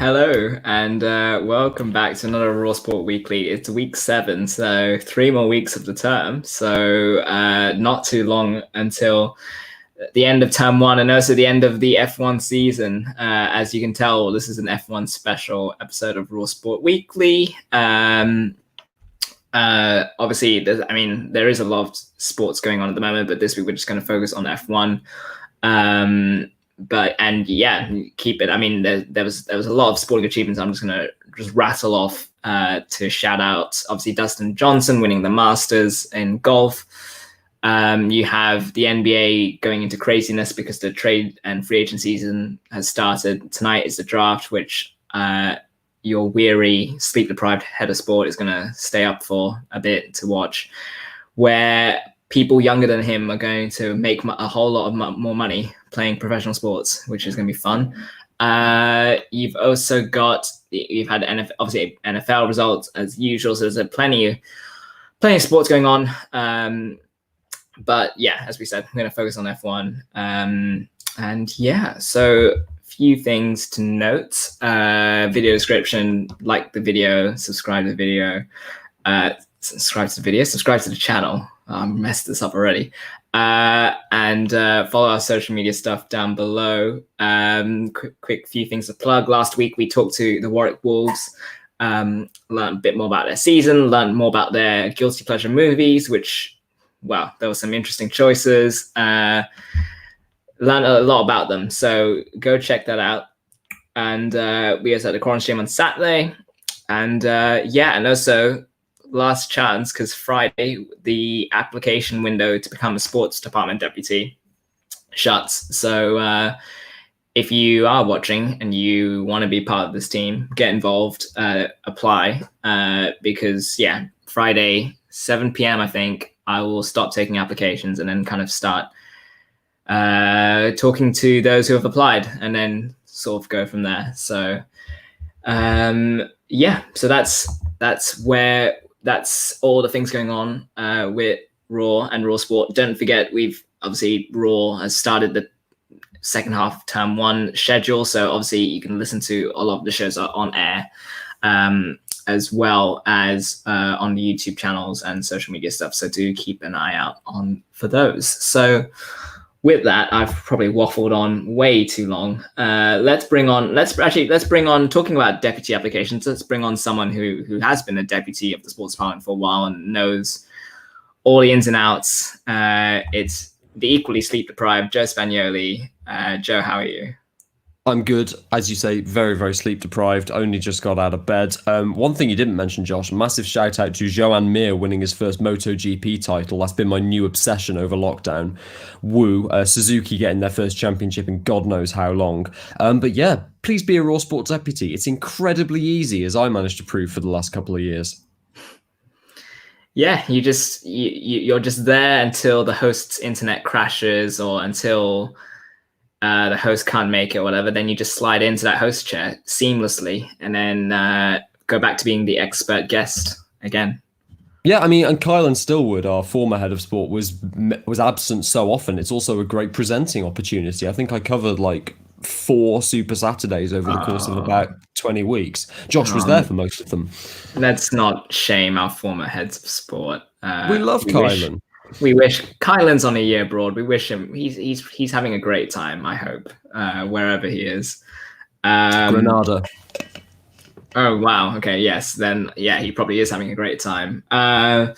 Hello, and welcome back to another Raw Sport Weekly. It's week 7, so 3 more weeks of the term. So not too long until the end of term 1 and also the end of the F1 season. As you can tell, this is an F1 special episode of Raw Sport Weekly. Obviously, there is a lot of sports going on at the moment, but this week we're just going to focus on F1. Keep it. I mean, there was a lot of sporting achievements. I'm just gonna rattle off to shout out. Obviously, Dustin Johnson winning the Masters in golf. You have the NBA going into craziness because the trade and free agent season has started. Tonight is the draft, which your weary, sleep-deprived head of sport is gonna stay up for a bit to watch, where people younger than him are going to make a whole lot of more money playing professional sports, which is going to be fun. You've also you've had obviously NFL results as usual, so there's plenty of sports going on. But yeah, as we said, we're going to focus on F1. So few things to note. Video description, like the video, subscribe to the video, subscribe to the channel. I messed this up already. And follow our social media stuff down below. Quick few things to plug. Last week we talked to the Warwick Wolves, learned a bit more about their season, learned more about their guilty pleasure movies, which, well, there were some interesting choices. Learned a lot about them, so go check that out. And we also had a Corn stream on Saturday. And and also last chance, because Friday the application window to become a sports department deputy shuts. So if you are watching and you want to be part of this team, get involved, apply, because Friday 7 p.m. I think I will stop taking applications and then kind of start talking to those who have applied and then sort of go from there. So so that's all the things going on with Raw and Raw Sport. Don't forget, Raw has started the second half of term 1 schedule. So obviously you can listen to a lot of the shows are on air, as well as on the YouTube channels and social media stuff. So do keep an eye out for those. So with that, I've probably waffled on way too long. Let's bring on, talking about deputy applications. Let's bring on someone who has been a deputy of the sports department for a while and knows all the ins and outs. It's the equally sleep deprived Joe Spagnoli. Joe, how are you? I'm good. As you say, very, very sleep deprived. Only just got out of bed. One thing you didn't mention, Josh, massive shout out to Joan Mir winning his first MotoGP title. That's been my new obsession over lockdown. Woo. Suzuki getting their first championship in God knows how long. But yeah, please be a Raw Sports deputy. It's incredibly easy, as I managed to prove for the last couple of years. Yeah, you're just there until the host's internet crashes or until the host can't make it or whatever. Then you just slide into that host chair seamlessly and then go back to being the expert guest again. Yeah, I mean, and Kylan Stillwood, our former head of sport, was absent so often. It's also a great presenting opportunity. I think I covered like 4 Super Saturdays over the course of about 20 weeks. Josh was there for most of them. Let's not shame our former heads of sport. We love Kylan. We wish Kylan's on a year abroad. We wish him. He's having a great time. I hope wherever he is. Granada. Oh wow. Okay. Yes. Then he probably is having a great time. And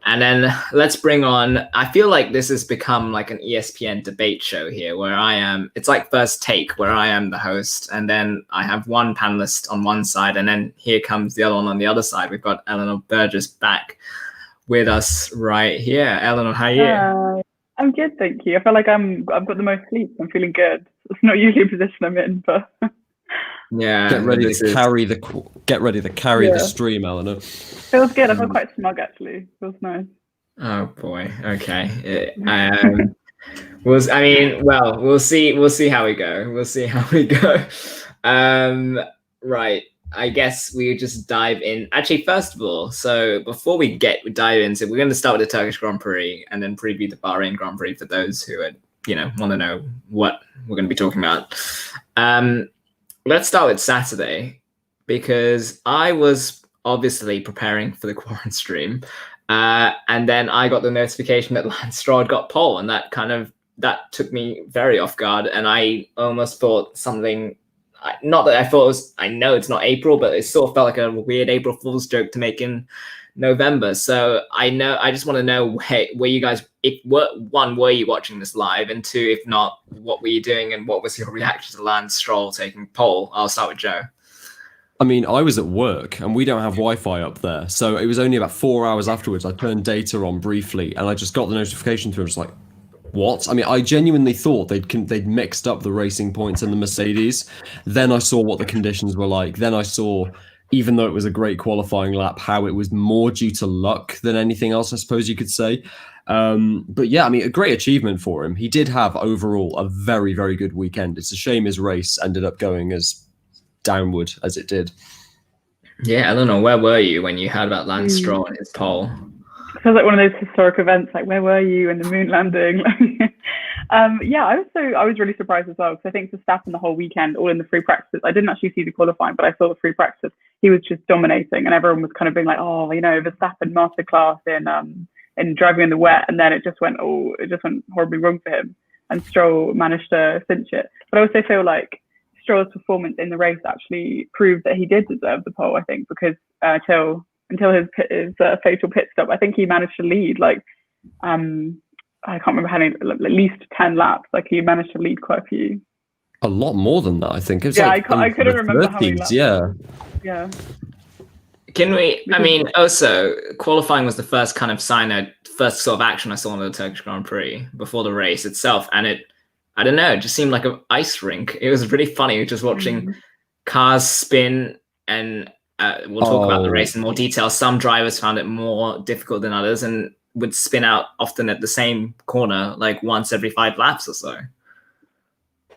then let's bring on. I feel like this has become like an ESPN debate show here, where I am. It's like First Take, where I am the host, and then I have one panelist on one side, and then here comes the other one on the other side. We've got Eleanor Burgess back with us right here. Eleanor, how are you? I'm good, thank you. I feel like I've got the most sleep. I'm feeling good. It's not usually a position I'm in, but yeah. Get ready to carry the stream, Eleanor. Feels good. I feel quite smug actually. Feels nice. Oh boy. Okay. We'll see. We'll see how we go. Right. I guess we just dive in. Actually, first of all, so before we dive into, we're going to start with the Turkish Grand Prix and then preview the Bahrain Grand Prix for those who want to know what we're going to be talking about. let's start with Saturday, because I was obviously preparing for the Quarren stream, and then I got the notification that Lance Stroll had got pole, and that took me very off guard, and I almost thought something. Not that I thought it was. I know it's not April, but it sort of felt like a weird April Fool's joke to make in November. So I just want to know where you guys, were you watching this live, and two, if not, what were you doing, and what was your reaction to Lance Stroll taking pole? I'll start with Joe. I mean, I was at work and we don't have Wi-Fi up there, so it was only about 4 hours afterwards. I turned data on briefly, and I just got the notification through. I was like, what? I mean, I genuinely thought they'd mixed up the racing points and the Mercedes. Then I saw what the conditions were like. Then I saw, even though it was a great qualifying lap, how it was more due to luck than anything else, I suppose you could say. But yeah, I mean, a great achievement for him. He did have overall a very, very good weekend. It's a shame his race ended up going as downward as it did. Yeah, Eleanor, where were you when you heard about Lance Stroll and his pole? It feels like one of those historic events, like where were you in the moon landing? Yeah, I was really surprised as well, because I think Verstappen the whole weekend, all in the free practices. I didn't actually see the qualifying, but I saw the free practice. He was just dominating, and everyone was kind of being like, oh, Verstappen masterclass in driving in the wet, and then it just went horribly wrong for him, and Stroll managed to cinch it. But I also feel like Stroll's performance in the race actually proved that he did deserve the pole, I think, because until his fatal pit stop, I think he managed to lead I can't remember how many, at least 10 laps. Like, he managed to lead quite a few. A lot more than that, I think. It's I couldn't remember how many laps. Yeah. Can we? I mean, also qualifying was the first kind of first sort of action I saw on the Turkish Grand Prix before the race itself, and I don't know, it just seemed like an ice rink. It was really funny just watching cars spin, and we'll talk about the race in more detail. Some drivers found it more difficult than others and would spin out often at the same corner, like once every 5 laps or so.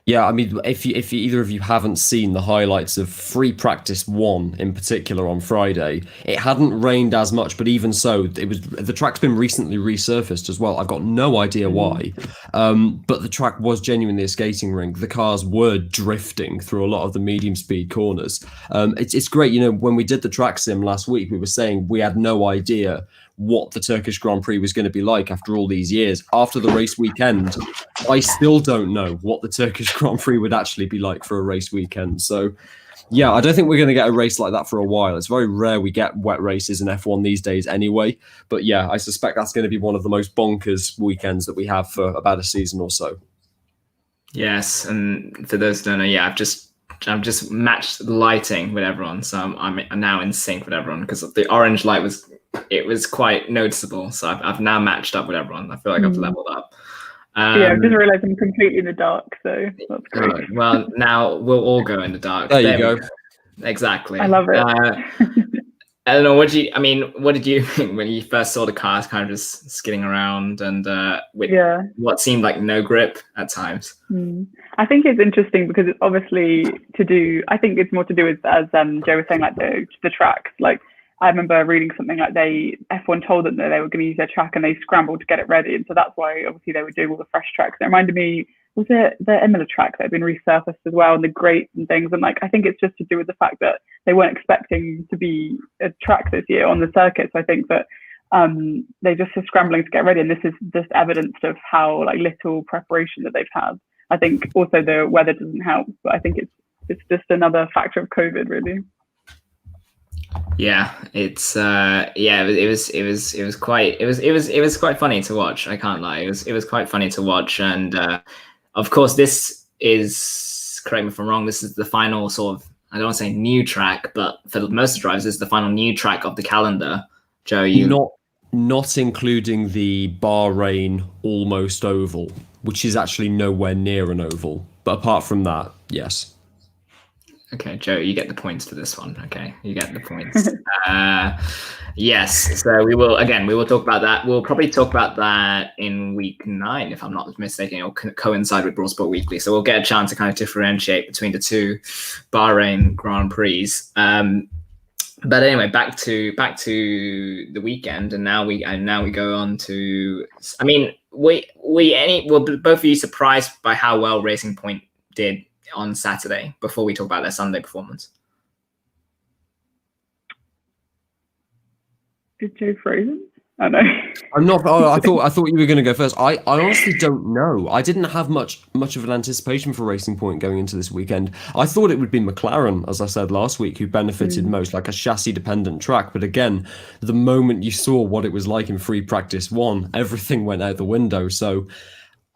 Yeah, I mean, if either of you haven't seen the highlights of free practice 1 in particular on Friday, it hadn't rained as much, but even so, the track's been recently resurfaced as well. I've got no idea why, but the track was genuinely a skating rink. The cars were drifting through a lot of the medium speed corners. It's great, when we did the track sim last week, we were saying we had no idea what the Turkish Grand Prix was going to be like after all these years. After the race weekend, I still don't know what the Turkish Grand Prix would actually be like for a race weekend. So, yeah, I don't think we're going to get a race like that for a while. It's very rare we get wet races in F1 these days anyway. But yeah, I suspect that's going to be one of the most bonkers weekends that we have for about a season or so. Yes, and for those who don't know, yeah, I've just matched the lighting with everyone, so I'm now in sync with everyone, because the orange light was quite noticeable. So I've now matched up with everyone. I feel like I've leveled up. Yeah, I've just realised I'm completely in the dark, so that's great. Right. Well, now we'll all go in the dark. There you go. Exactly. I love it. I don't know. What did you think when you first saw the cars kind of just skidding around and with what seemed like no grip at times? I think it's interesting because it's obviously I think it's more to do with, as Joe was saying, like the tracks. Like, I remember reading something like F1 told them that they were going to use their track, and they scrambled to get it ready, and so that's why obviously they were doing all the fresh tracks. It reminded me, was it the Imola track that had been resurfaced as well, and the grates and things, and like I think it's just to do with the fact that they weren't expecting to be a track this year on the circuit. So I think that they're just scrambling to get ready, and this is just evidence of how like little preparation that they've had. I think also the weather doesn't help, but I think it's just another factor of COVID, really. Yeah, it's it was quite funny to watch. I can't lie, it was quite funny to watch, and of course this is, correct me if I'm wrong, this is the final sort of, I don't want to say new track, but for most drivers, this is the final new track of the calendar. Joe, not including the Bahrain almost oval, which is actually nowhere near an oval, but apart from that, yes. Okay, Joe, you get the points for this one. Okay, you get the points. Yes, so we will talk about that. We'll probably talk about that in week 9, if I'm not mistaken. It'll coincide with Broad Sport Weekly, so we'll get a chance to kind of differentiate between the two Bahrain Grand Prix. But anyway, back to the weekend, and now we go on to. I mean, were both of you surprised by how well Racing Point did on Saturday before we talk about their Sunday performance? Is Joe frozen? Oh no. I'm not. Oh, I thought you were going to go first. I honestly don't know. I didn't have much of an anticipation for Racing Point going into this weekend. I thought it would be McLaren, as I said last week, who benefited most, like a chassis-dependent track. But again, the moment you saw what it was like in free practice one, everything went out the window. So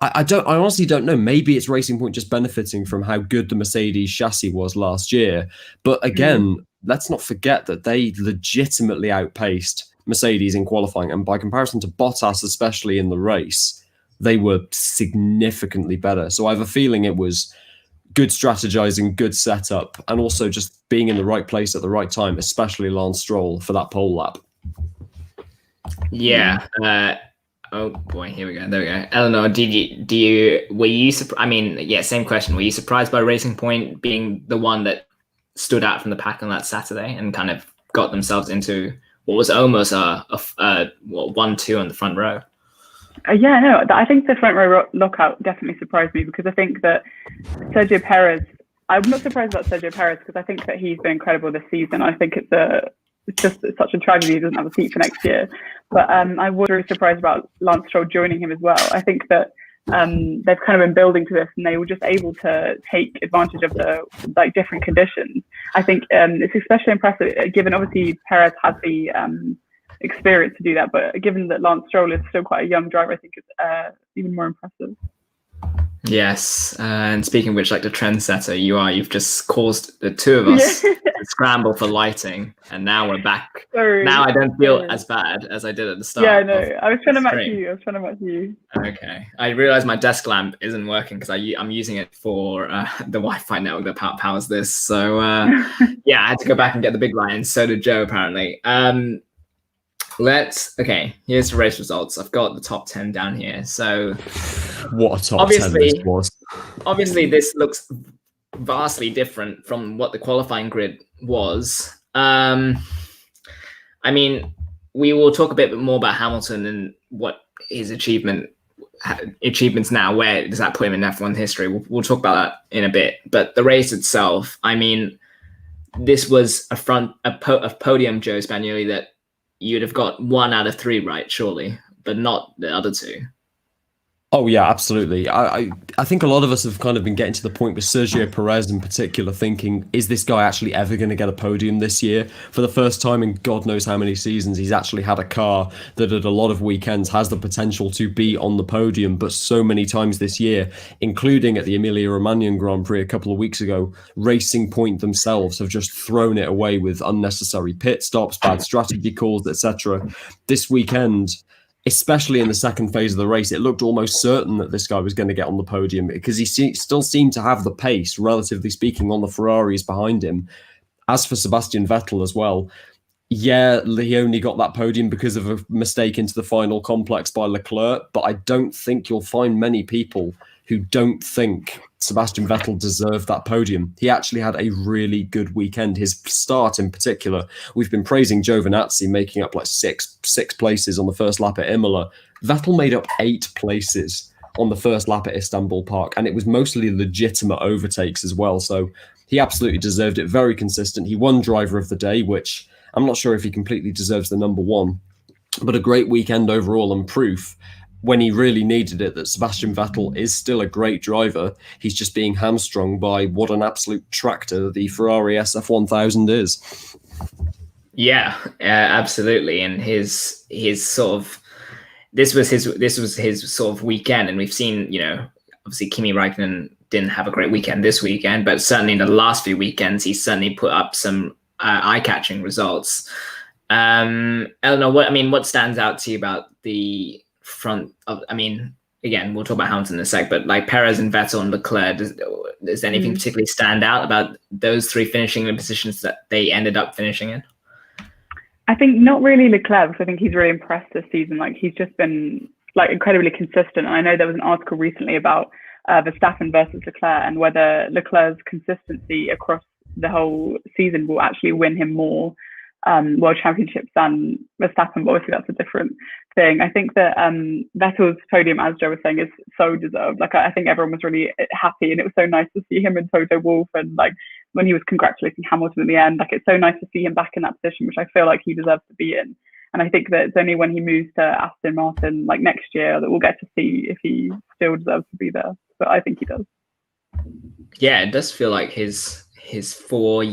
I honestly don't know. Maybe it's Racing Point just benefiting from how good the Mercedes chassis was last year. But again, let's not forget that they legitimately outpaced Mercedes in qualifying, and by comparison to Bottas, especially in the race, they were significantly better. So I have a feeling it was good strategizing, good setup, and also just being in the right place at the right time, especially Lance Stroll for that pole lap. Yeah. Oh boy, here we go. There we go. Eleanor, were you surprised? I mean, yeah, same question. Were you surprised by Racing Point being the one that stood out from the pack on that Saturday and kind of got themselves into what was almost a 1-2 on the front row? Yeah, no, I think the front row lockout definitely surprised me, because I think that Sergio Perez, I'm not surprised about Sergio Perez because I think that he's been incredible this season. I think it's just such a tragedy he doesn't have a seat for next year. But I was really surprised about Lance Stroll joining him as well. I think that they've kind of been building to this, and they were just able to take advantage of the different conditions. I think it's especially impressive, given obviously Perez has the experience to do that, but given that Lance Stroll is still quite a young driver, I think it's even more impressive. Yes, and speaking of which, like the trendsetter you've just caused the two of us to scramble for lighting, and now we're back. Sorry, now I don't feel as bad as I did at the start. Yeah, no, I was trying to match you. Okay, I realized my desk lamp isn't working because I'm using it for the Wi-Fi network that powers this. So yeah, I had to go back and get the big light, and so did Joe apparently. Here's the race results. I've got the top 10 down here. So what a top 10 this was. Obviously, this looks vastly different from what the qualifying grid was. I mean, we will talk a bit more about Hamilton and what his achievements now. Where does that put him in F1 history? We'll talk about that in a bit. But the race itself, I mean, this was a podium Joe Spagnoli that you'd have got 1 out of 3 right, surely, but not the other 2. Oh yeah, absolutely. I think a lot of us have kind of been getting to the point with Sergio Perez in particular, thinking, is this guy actually ever going to get a podium this year? For the first time in God knows how many seasons, he's actually had a car that at a lot of weekends has the potential to be on the podium, but so many times this year, including at the Emilia-Romagna Grand Prix a couple of weeks ago, Racing Point themselves have just thrown it away with unnecessary pit stops, bad strategy calls, etc. This weekend, especially in the second phase of the race, it looked almost certain that this guy was going to get on the podium because he still seemed to have the pace, relatively speaking, on the Ferraris behind him. As for Sebastian Vettel as well, yeah, he only got that podium because of a mistake into the final complex by Leclerc, but I don't think you'll find many people who don't think Sebastian Vettel deserved that podium. He actually had a really good weekend. His start in particular, we've been praising Giovinazzi making up like six places on the first lap at Imola. Vettel made up 8 places on the first lap at Istanbul Park, and it was mostly legitimate overtakes as well. So he absolutely deserved it. Very consistent. He won driver of the day, which I'm not sure if he completely deserves the number 1, but a great weekend overall, and proof when he really needed it that Sebastian Vettel is still a great driver. He's just being hamstrung by what an absolute tractor the Ferrari SF1000 is. Yeah, absolutely. And his sort of this was his sort of weekend, and we've seen, obviously Kimi Räikkönen didn't have a great weekend this weekend, but certainly in the last few weekends he's certainly put up some eye-catching results. Eleanor, what stands out to you about the front of, again, we'll talk about Hamilton in a sec, but like Perez and Vettel and Leclerc, does anything particularly stand out about those 3 finishing in positions that they ended up finishing in? I think not really Leclerc, because I think he's really impressed this season. Like, he's just been incredibly consistent. And I know there was an article recently about Verstappen versus Leclerc, and whether Leclerc's consistency across the whole season will actually win him more world championships than Verstappen, but obviously that's a different thing. I think that Vettel's podium, as Joe was saying, is so deserved. Like I think everyone was really happy, and it was so nice to see him and Toto Wolff, and like when he was congratulating Hamilton in the end, like it's so nice to see him back in that position, which I feel like he deserves to be in. And I think that it's only when he moves to Aston Martin like next year that we'll get to see if he still deserves to be there. But I think he does. Yeah, it does feel like his 4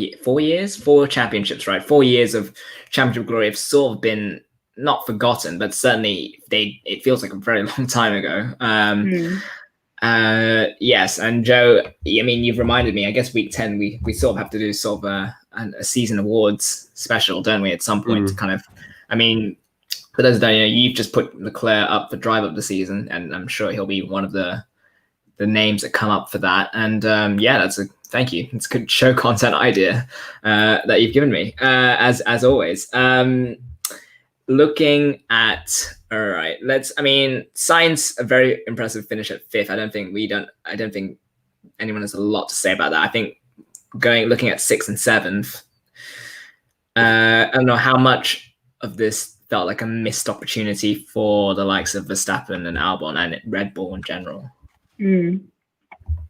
championships, right? 4 years of championship glory have sort of been not forgotten, but certainly it feels like a very long time ago. Yes, and Joe, I mean, you've reminded me. I guess week 10, we sort of have to do sort of a season awards special, don't we? At some point, to kind of, I mean, for those that don't know, you've just put Leclerc up for drive of the season, and I'm sure he'll be one of the names that come up for that. And thank you. It's a good show content idea that you've given me, as always. Looking at, all right, Sainz, a very impressive finish at 5th. I don't think anyone has a lot to say about that. I think looking at 6th and 7th, I don't know how much of this felt like a missed opportunity for the likes of Verstappen and Albon and Red Bull in general.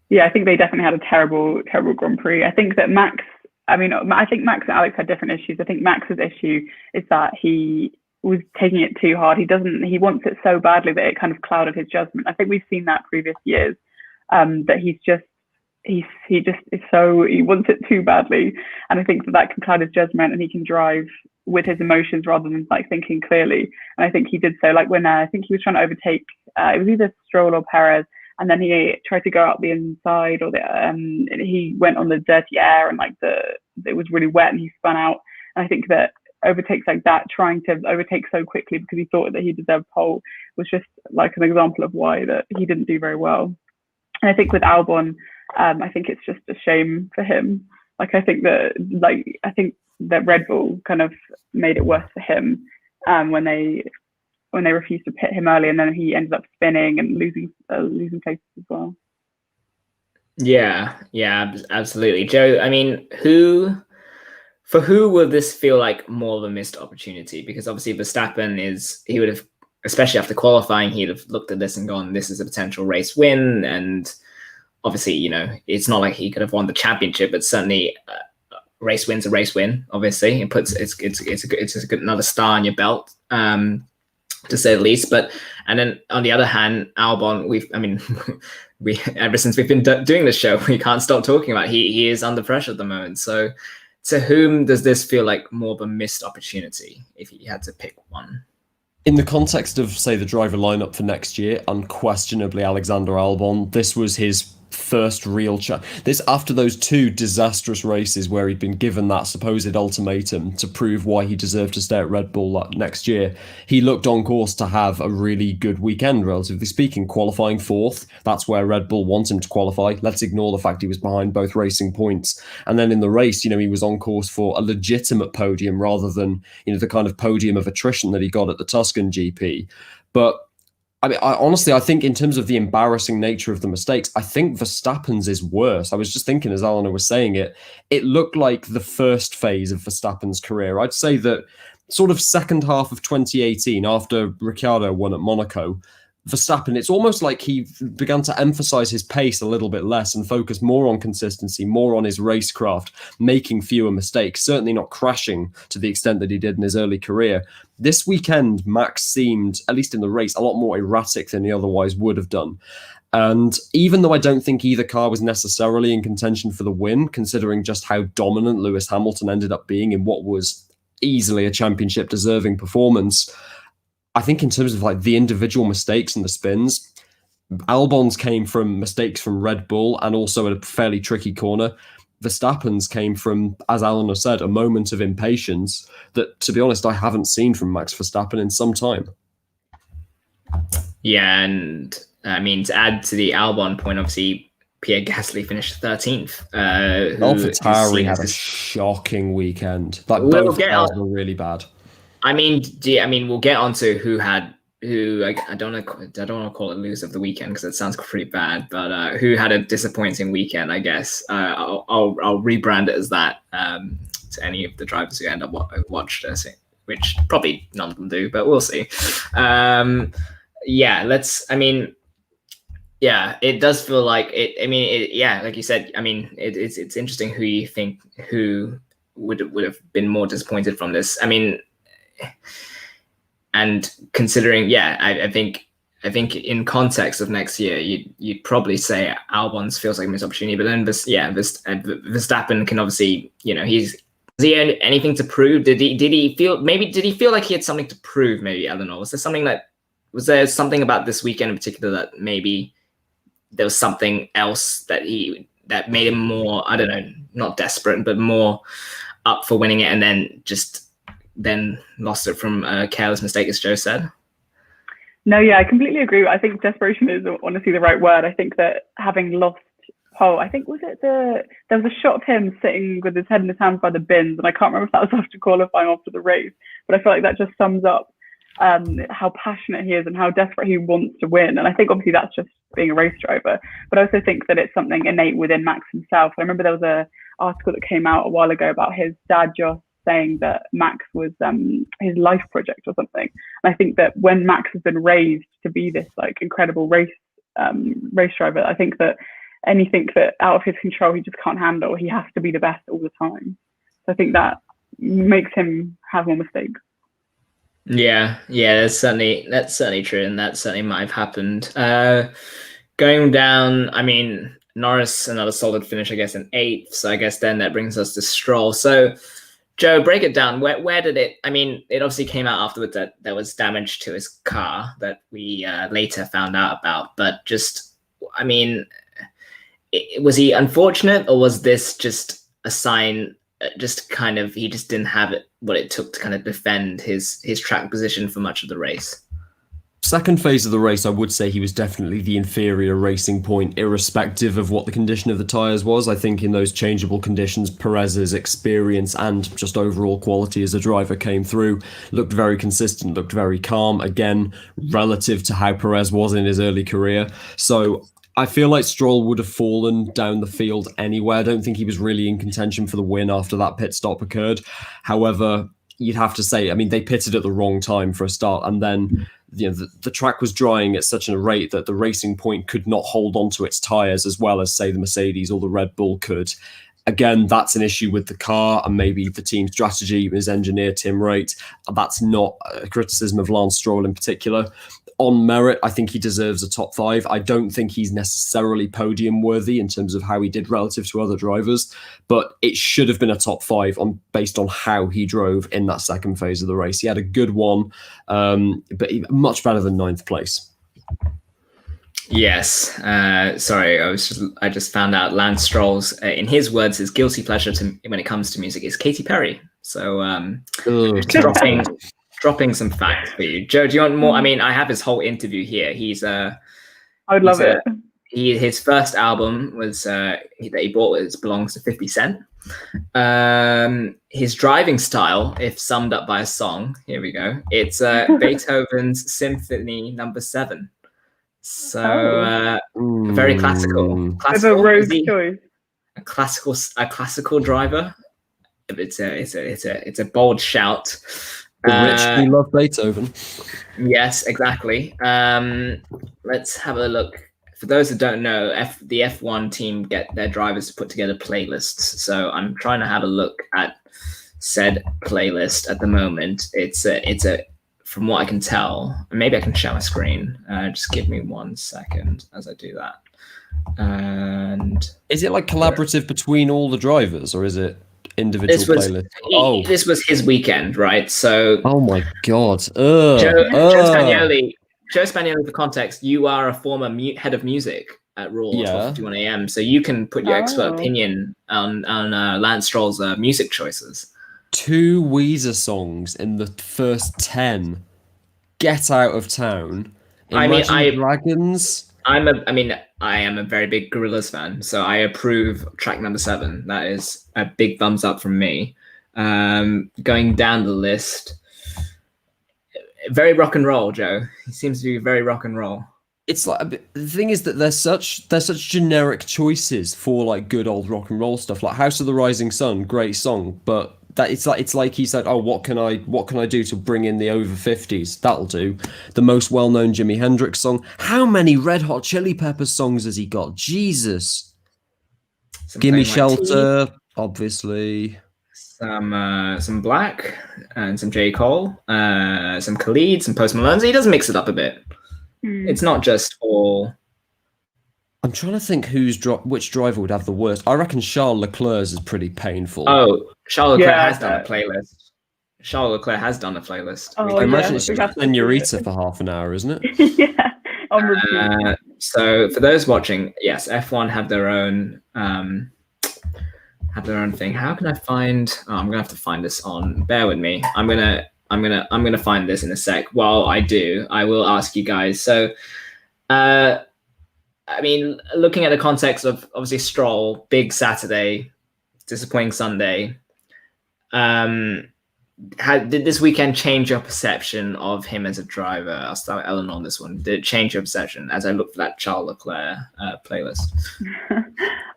Yeah, I think they definitely had a terrible Grand Prix. I think that Max and Alex had different issues. I think Max's issue is that he was taking it too hard. He wants it so badly that it kind of clouded his judgment. I think we've seen that previous years, that he wants it too badly. And I think that can cloud his judgment, and he can drive with his emotions rather than like thinking clearly. And I think he did so, like when I think he was trying to overtake, it was either Stroll or Perez, and then he tried to go out the inside, or he went on the dirty air, and like it was really wet, and he spun out. And I think that overtakes like that, trying to overtake so quickly because he thought that he deserved pole, was just like an example of why that he didn't do very well. And I think with Albon, I think it's just a shame for him. I think that Red Bull kind of made it worse for him when they refused to pit him early, and then he ended up spinning and losing places as well. Yeah, absolutely. Joe, I mean, for who will this feel like more of a missed opportunity? Because obviously Verstappen he would have, especially after qualifying, he'd have looked at this and gone, this is a potential race win. And obviously, it's not like he could have won the championship, but certainly race win's a race win. Obviously, it's a good another star on your belt, to say the least. And then on the other hand, Albon, we ever since we've been doing this show, we can't stop talking about he is under pressure at the moment. So to whom does this feel like more of a missed opportunity if he had to pick one? In the context of, say, the driver lineup for next year, unquestionably Alexander Albon, this was his first real chance. This after those 2 disastrous races where he'd been given that supposed ultimatum to prove why he deserved to stay at Red Bull next year. He looked on course to have a really good weekend, relatively speaking, qualifying 4th. That's where Red Bull wants him to qualify. Let's ignore the fact he was behind both racing points. And then in the race, he was on course for a legitimate podium rather than, the kind of podium of attrition that he got at the Tuscan GP. But I think in terms of the embarrassing nature of the mistakes, I think Verstappen's is worse. I was just thinking as Eleanor was saying it looked like the first phase of Verstappen's career. I'd say that sort of second half of 2018, after Ricciardo won at Monaco, Verstappen, it's almost like he began to emphasize his pace a little bit less and focus more on consistency, more on his racecraft, making fewer mistakes, certainly not crashing to the extent that he did in his early career. This weekend, Max seemed, at least in the race, a lot more erratic than he otherwise would have done. And even though I don't think either car was necessarily in contention for the win, considering just how dominant Lewis Hamilton ended up being in what was easily a championship deserving performance, I think in terms of like the individual mistakes and the spins, Albon's came from mistakes from Red Bull and also a fairly tricky corner. Verstappen's came from, as Eleanor said, a moment of impatience that, to be honest, I haven't seen from Max Verstappen in some time. Yeah, and to add to the Albon point, obviously Pierre Gasly finished 13th. AlphaTauri had a shocking weekend. Both cars were really bad. We'll get on to who I don't want to call it lose of the weekend because it sounds pretty bad, but who had a disappointing weekend, I guess. I'll rebrand it as that to any of the drivers who end up watched which probably none of them do, but we'll see. It does feel like it. I mean, like you said, I mean, it's interesting who you think who would have been more disappointed from this. I mean, and considering, I think in context of next year, you'd probably say Albon's feels like a missed opportunity, but then Verstappen can obviously, does he have anything to prove? Did he feel like he had something to prove? Maybe Eleanor, was there something about this weekend in particular that maybe there was something else that made him more, I don't know, not desperate, but more up for winning it, and then lost it from a careless mistake, as Joe said? No, I completely agree. I think desperation is honestly the right word. I think that having lost pole, I think there was a shot of him sitting with his head in his hands by the bins, and I can't remember if that was after qualifying, after the race, but I feel like that just sums up how passionate he is and how desperate he wants to win. And I think obviously that's just being a race driver, but I also think that it's something innate within Max himself. I remember there was a article that came out a while ago about his dad Josh saying that Max was his life project or something. And I think that when Max has been raised to be this like incredible race driver, I think that anything that out of his control he just can't handle. He has to be the best all the time. So I think that makes him have more mistakes. Yeah, that's certainly true, and that certainly might have happened. Going down, I mean, Norris, another solid finish, I guess, in 8th. So I guess then that brings us to Stroll. So, Joe, break it down. Where did it? I mean, it obviously came out afterwards that there was damage to his car that we later found out about. But just, I mean, was he unfortunate, or was this just a sign? Just kind of, he just didn't have what it took to kind of defend his track position for much of the race. Second phase of the race, I would say he was definitely the inferior Racing Point, irrespective of what the condition of the tyres was. I think in those changeable conditions, Perez's experience and just overall quality as a driver came through, looked very consistent, looked very calm, again, relative to how Perez was in his early career. So I feel like Stroll would have fallen down the field anyway. I don't think he was really in contention for the win after that pit stop occurred. However, you'd have to say, I mean, they pitted at the wrong time for a start, and then the track was drying at such a rate that the Racing Point could not hold onto its tyres as well as, say, the Mercedes or the Red Bull could. Again, that's an issue with the car and maybe the team strategy, his engineer, Tim Wright. That's not a criticism of Lance Stroll in particular. On merit, I think he deserves a top 5. I don't think he's necessarily podium worthy in terms of how he did relative to other drivers, but it should have been a top 5 based on how he drove in that second phase of the race. He had a good one, but much better than 9th place. Yes. Sorry, I just found out Lance Stroll's, in his words, his guilty pleasure when it comes to music is Katy Perry. So dropping some facts for you. Joe, do you want more? I mean, I have his whole interview here. I would love it. His first album was that he bought belongs to 50 Cent. His driving style, if summed up by a song, here we go. It's Beethoven's Symphony No. 7. So very classical. It's a rogue choice. A classical driver. It's a bold shout. The rich, we love Beethoven. Yes, exactly. Let's have a look. For those that don't know, the F1 team get their drivers to put together playlists. So I'm trying to have a look at said playlist at the moment. It's a from what I can tell, maybe I can share my screen. Just give me 1 second as I do that. And is it like collaborative between all the drivers, or is it individual playlist? This was his weekend, right? So oh my god, Joe Spagnoli, for context, you are a former head of music at Raw 12:51 a.m. So you can put your expert opinion on Lance Stroll's music choices. 2 Weezer songs in the first 10. Get Out of Town. Dragons. I am a very big Gorillaz fan, so I approve track number 7. That is a big thumbs up from me. Going down the list, very rock and roll, Joe. He seems to be very rock and roll. It's like, the thing is that they're such generic choices for like good old rock and roll stuff. Like House of the Rising Sun, great song, but that it's like he said, oh, what can I do to bring in the over 50s? That'll do. The most well-known Jimi Hendrix song. How many Red Hot Chili Peppers songs has he got? Jesus. Gimme Shelter, obviously. Some Black and some J. Cole, some Khalid, some Post Malone. So he does mix it up a bit. It's not just all. I'm trying to think which driver would have the worst. I reckon Charles Leclerc's is pretty painful. Oh, Charles Leclerc has done a playlist. Charles Leclerc has done a playlist. I imagine it's just Senorita for half an hour, isn't it? Yeah. So for those watching, yes, F1 have their own thing. How can I find? Oh, I'm gonna have to find this on. Bear with me. I'm gonna find this in a sec. While I do, I will ask you guys. So, I mean, looking at the context of obviously Stroll, big Saturday, disappointing Sunday. Did this weekend change your perception of him as a driver? I'll start with Eleanor on this one. Did it change your perception as I looked for that Charles Leclerc playlist?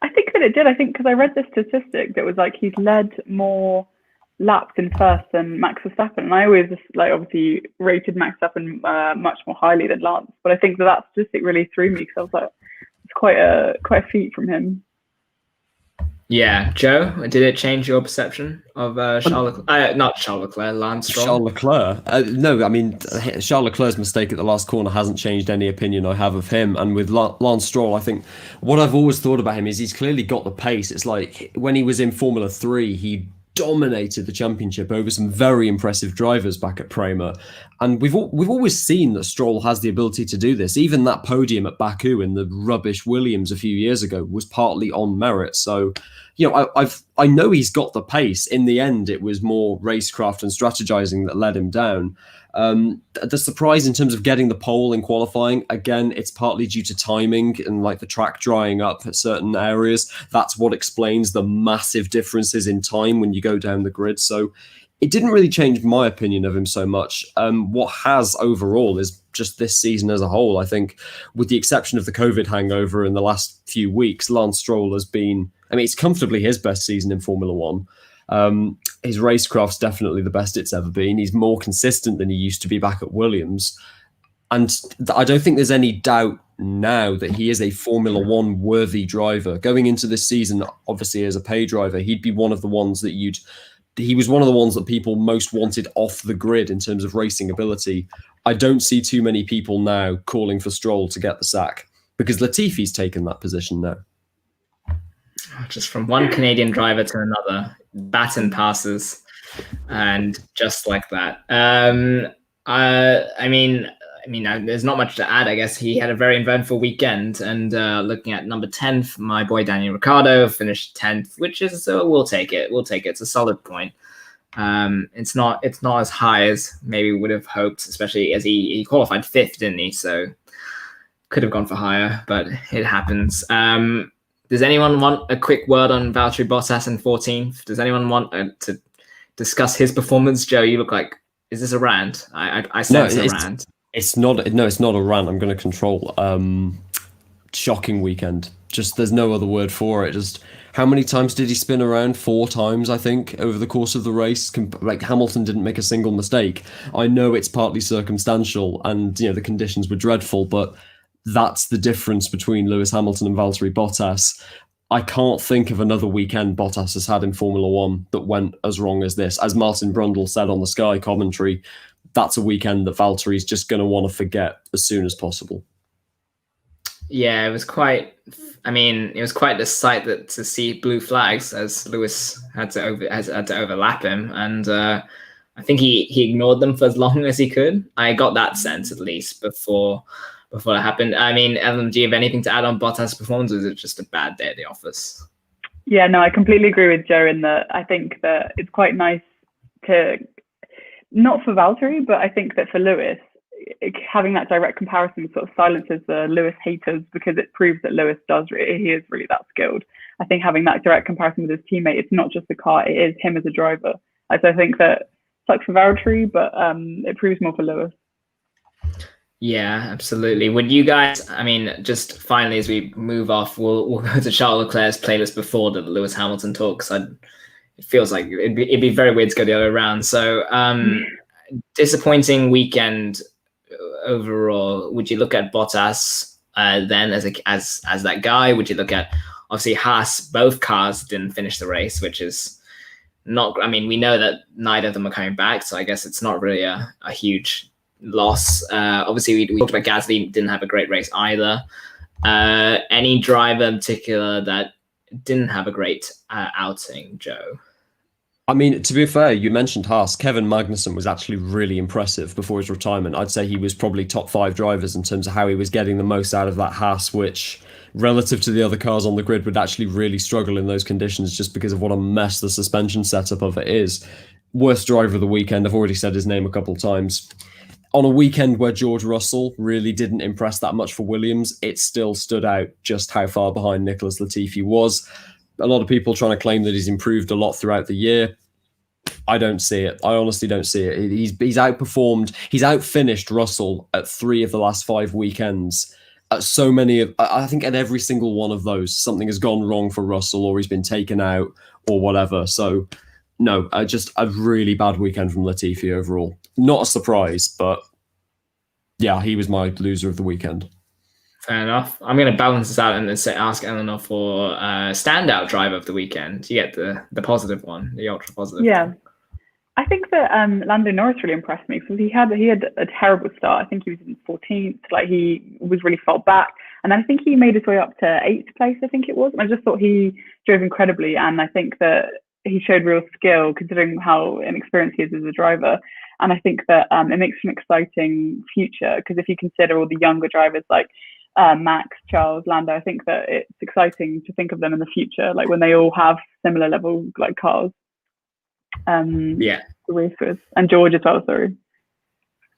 I think that it did. I think because I read this statistic that was like he's led more laps in first than Max Verstappen, and I always obviously rated Max Verstappen much more highly than Lance. But I think that statistic really threw me because I was like, it's quite a feat from him. Yeah, Joe, did it change your perception of Charles Leclerc? Not Charles Leclerc, Lance Stroll. Charles Leclerc? No, I mean, Charles Leclerc's mistake at the last corner hasn't changed any opinion I have of him. And with Lance Stroll, I think what I've always thought about him is he's clearly got the pace. It's like when he was in Formula 3, he dominated the championship over some very impressive drivers back at Prema. And we've always seen that Stroll has the ability to do this. Even that podium at Baku in the rubbish Williams a few years ago was partly on merit. So, you know, I know he's got the pace. In the end, it was more racecraft and strategizing that let him down. The surprise in terms of getting the pole in qualifying, again, it's partly due to timing and like the track drying up at certain areas. That's what explains the massive differences in time when you go down the grid. So it didn't really change my opinion of him so much. What has overall is just this season as a whole. I think with the exception of the COVID hangover in the last few weeks, Lance Stroll has been, I mean, it's comfortably his best season in Formula One. His racecraft's definitely the best it's ever been. He's more consistent than he used to be back at Williams. And I don't think there's any doubt now that he is a Formula One worthy driver. Going into this season, obviously as a pay driver, he'd be one of the ones that he was one of the ones that people most wanted off the grid in terms of racing ability. I don't see too many people now calling for Stroll to get the sack because Latifi's taken that position now. Just from one Canadian driver to another, baton passes, and just like that. I mean, there's not much to add. I guess he had a very eventful weekend, and looking at number 10, my boy Daniel Ricciardo finished 10th, which is we'll take it. We'll take it. It's a solid point. It's not as high as maybe we would have hoped, especially as he qualified 5th, didn't he? So could have gone for higher, but it happens. Does anyone want a quick word on Valtteri Bottas in 14th? Does anyone want to discuss his performance? Joe, you look like, is this a rant? I sense a rant. It's not a rant. I'm going to control. Shocking weekend. Just there's no other word for it. Just how many times did he spin around? 4 times, I think, over the course of the race. Like Hamilton didn't make a single mistake. I know it's partly circumstantial, and the conditions were dreadful, but that's the difference between Lewis Hamilton and Valtteri Bottas. I can't think of another weekend Bottas has had in Formula One that went as wrong as this. As Martin Brundle said on the Sky commentary, that's a weekend that Valtteri's just going to want to forget as soon as possible. Yeah, it was quite the sight to see blue flags as Lewis had to overlap him, and I think he ignored them for as long as he could. I got that sense at least before that happened. I mean, Eleanor, do you have anything to add on Bottas' performance, or is it just a bad day at the office? Yeah, no, I completely agree with Joe in that I think that it's quite nice to, not for Valtteri, but I think that for Lewis, having that direct comparison sort of silences the Lewis haters because it proves that Lewis he is really that skilled. I think having that direct comparison with his teammate, it's not just the car, it is him as a driver. So I think that sucks for Valtteri, but it proves more for Lewis. Yeah, absolutely. Would you guys, just finally as we move off, we'll go to Charles Leclerc's playlist before the Lewis Hamilton talk, because it feels like it'd be very weird to go the other way around. So disappointing weekend overall. Would you look at Bottas then as that guy? Would you look at, obviously Haas, both cars didn't finish the race, which is not, I mean, we know that neither of them are coming back, so I guess it's not really a huge loss. Obviously we talked about Gasly, didn't have a great race either. Any driver in particular that didn't have a great outing, Joe? I mean, to be fair, you mentioned Haas. Kevin Magnussen was actually really impressive before his retirement. I'd say he was probably top 5 drivers in terms of how he was getting the most out of that Haas, which relative to the other cars on the grid would actually really struggle in those conditions just because of what a mess the suspension setup of it is. Worst driver of the weekend, I've already said his name a couple of times. On a weekend where George Russell really didn't impress that much for Williams, it still stood out just how far behind Nicholas Latifi was. A lot of people trying to claim that he's improved a lot throughout the year. I don't see it. I honestly don't see it. He's outperformed, he's outfinished Russell at 3 of the last 5 weekends. So many of, I think at every single one of those, something has gone wrong for Russell, or he's been taken out or whatever. So no, just a really bad weekend from Latifi overall. Not a surprise, but yeah, he was my loser of the weekend. Fair enough. I'm going to balance this out and then ask Eleanor for standout driver of the weekend. You get the positive one, the ultra positive. Yeah. one. I think that Lando Norris really impressed me because he had a terrible start. I think he was in 14th. Like, he was really fell back, and then I think he made his way up to 8th place. I think it was. And I just thought he drove incredibly, and I think that he showed real skill considering how inexperienced he is as a driver. And I think that it makes for an exciting future, because if you consider all the younger drivers like Max, Charles, Lando, I think that it's exciting to think of them in the future, like when they all have similar level like cars. Yeah, to race with, and George as well. Sorry.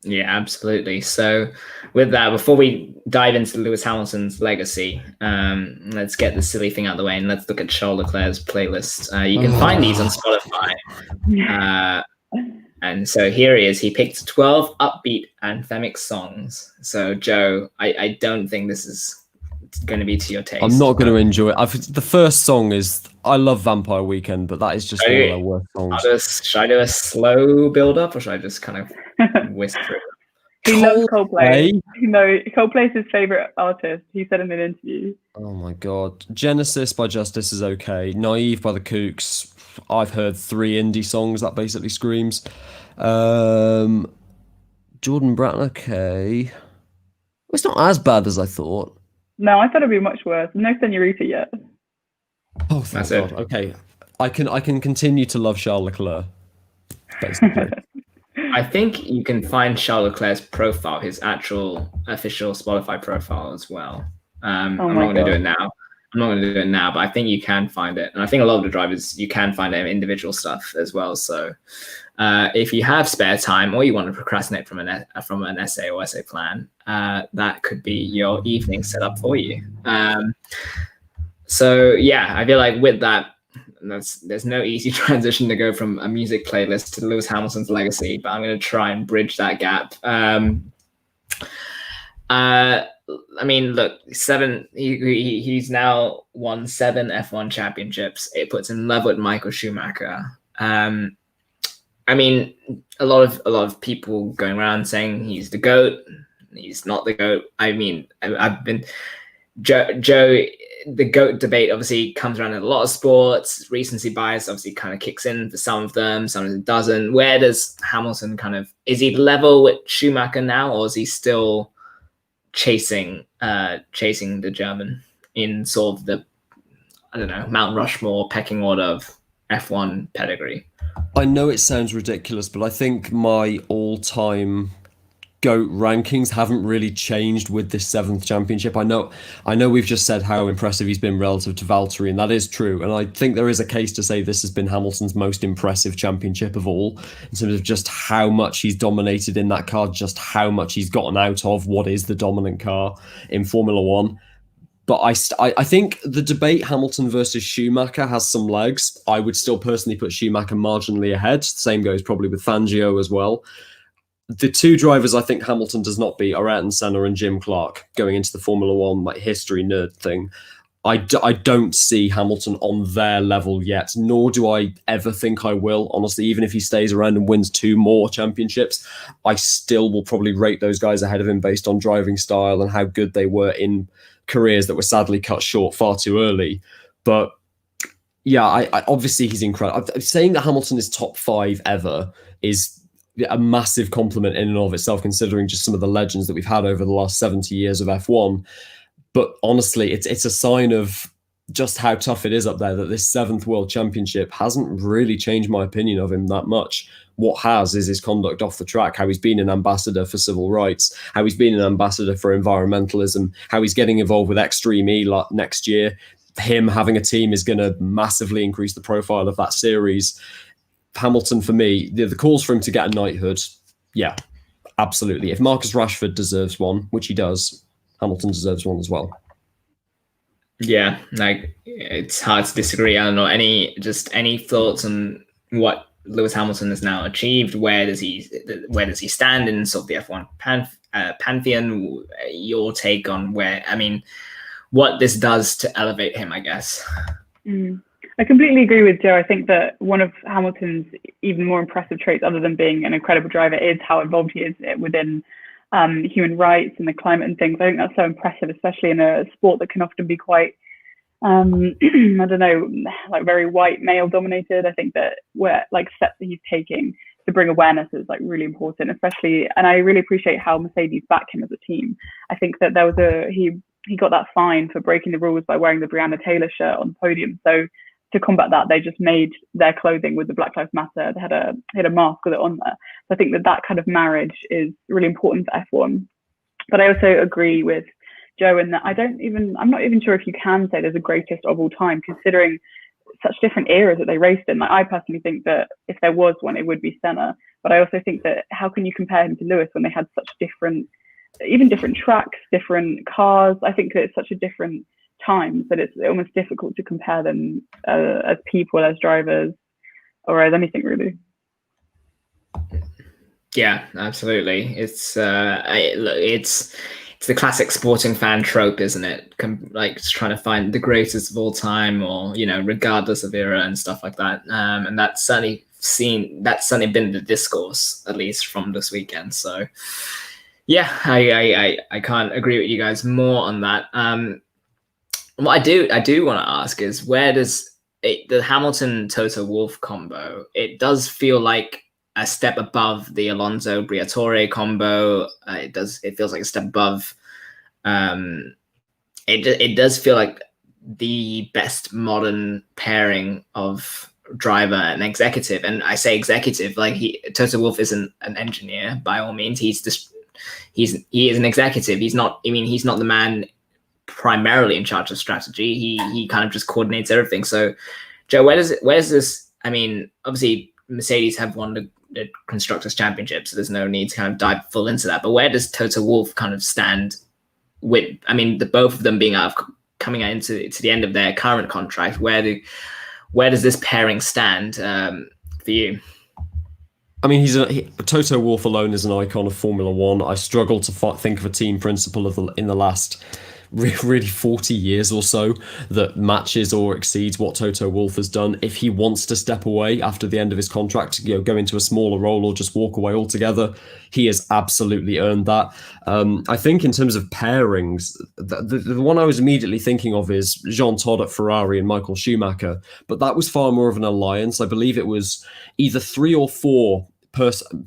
Yeah, absolutely. So with that, before we dive into Lewis Hamilton's legacy, let's get the silly thing out of the way and let's look at Charles Leclerc's playlist. You can find these on Spotify. And so here he is. He picked 12 upbeat anthemic songs. So Joe, I don't think this is going to be to your taste. I'm not going to enjoy it. The first song is, I love Vampire Weekend, but that is just one of their worst songs. Should I do a slow build up, or should I just kind of whisper it? He loves Coldplay. No, Coldplay's his favorite artist. He said in an interview. Oh my god. Genesis by Justice is okay. Naive by the Kooks. I've heard 3 indie songs that basically screams. Jordan Bratton, okay. It's not as bad as I thought. No, I thought it'd be much worse. No Senorita yet. Oh, thank God. Okay, I can continue to love Charles Leclerc. Basically, I think you can find Charles Leclerc's profile, his actual official Spotify profile as well. I'm not going to do it now. But I think you can find it, and I think a lot of the drivers you can find their individual stuff as well. So if you have spare time, or you want to procrastinate from an essay or essay plan, that could be your evening set up for you. So yeah, I feel like with that, there's no easy transition to go from a music playlist to Lewis Hamilton's legacy, but I'm going to try and bridge that gap. I mean, look, he's now won 7 F1 championships. It puts him level with Michael Schumacher. I mean, a lot of people going around saying he's the GOAT. He's not the GOAT. I mean, I've been Joe. The GOAT debate obviously comes around in a lot of sports. Recency bias obviously kind of kicks in for some of them, some of them doesn't. Where does Hamilton is he level with Schumacher now, or is he still chasing the German in sort of the, I don't know, Mount Rushmore pecking order of F1 pedigree? I know it sounds ridiculous, but I think my all-time GOAT rankings haven't really changed with this 7th championship. I know we've just said how impressive he's been relative to Valtteri, and that is true. And I think there is a case to say this has been Hamilton's most impressive championship of all, in terms of just how much he's dominated in that car, just how much he's gotten out of what is the dominant car in Formula One. But I think the debate Hamilton versus Schumacher has some legs. I would still personally put Schumacher marginally ahead. The same goes probably with Fangio as well. The 2 drivers I think Hamilton does not beat are Ayrton Senna and Jim Clark, going into the Formula One history nerd thing. I don't see Hamilton on their level yet, nor do I ever think I will. Honestly, even if he stays around and wins 2 more championships, I still will probably rate those guys ahead of him based on driving style and how good they were in careers that were sadly cut short far too early. But yeah, I obviously he's incredible. Saying that Hamilton is top 5 ever is a massive compliment in and of itself, considering just some of the legends that we've had over the last 70 years of F1. But honestly, it's a sign of just how tough it is up there that this 7th World Championship hasn't really changed my opinion of him that much. What has is his conduct off the track, how he's been an ambassador for civil rights, how he's been an ambassador for environmentalism, how he's getting involved with Extreme E next year. Him having a team is going to massively increase the profile of that series. Hamilton, for me, the calls for him to get a knighthood, yeah, absolutely. If Marcus Rashford deserves one, which he does, Hamilton deserves one as well. Yeah, like it's hard to disagree. I don't know any thoughts on what Lewis Hamilton has now achieved. Where does he stand in sort of the F1 pantheon? Your take on what this does to elevate him, I guess. I completely agree with Joe. I think that one of Hamilton's even more impressive traits, other than being an incredible driver, is how involved he is within human rights and the climate and things. I think that's so impressive, especially in a sport that can often be quite, I don't know, like very white male dominated. I think that steps that he's taking to bring awareness is like really important, especially, and I really appreciate how Mercedes back him as a team. I think that there was he got that fine for breaking the rules by wearing the Breonna Taylor shirt on the podium. So to combat that, they just made their clothing with the Black Lives Matter. They had a mask with it on there. So I think that kind of marriage is really important for F1. But I also agree with Joe in that I'm not even sure if you can say there's a greatest of all time, considering such different eras that they raced in. Like, I personally think that if there was one, it would be Senna. But I also think that how can you compare him to Lewis when they had such different tracks, different cars? I think that it's such a different times that it's almost difficult to compare them as people, as drivers, or as anything really. Yeah, absolutely. It's the classic sporting fan trope, isn't it? Like just trying to find the greatest of all time, or regardless of era and stuff like that. And that's certainly been the discourse, at least from this weekend. So yeah, I can't agree with you guys more on that. What I do want to ask is, where does the Hamilton Toto Wolff combo? It does feel like a step above the Alonso Briatore combo. It feels like a step above. It does feel like the best modern pairing of driver and executive. And I say executive, like Toto Wolff isn't an engineer by all means. He is an executive. He's not the man primarily in charge of strategy. He kind of just coordinates everything. So Joe, where's this? I mean, obviously Mercedes have won the Constructors' Championship, so there's no need to kind of dive full into that. But where does Toto Wolff kind of stand with, the both of them coming out into the end of their current contract? Where does this pairing stand for you? I mean, Toto Wolff alone is an icon of Formula One. I struggle to think of a team principal in the last really 40 years or so that matches or exceeds what Toto Wolff has done. If he wants to step away after the end of his contract, go into a smaller role or just walk away altogether, he has absolutely earned that. I think in terms of pairings, the one I was immediately thinking of is Jean Todt at Ferrari and Michael Schumacher, but that was far more of an alliance. I believe it was either 3 or 4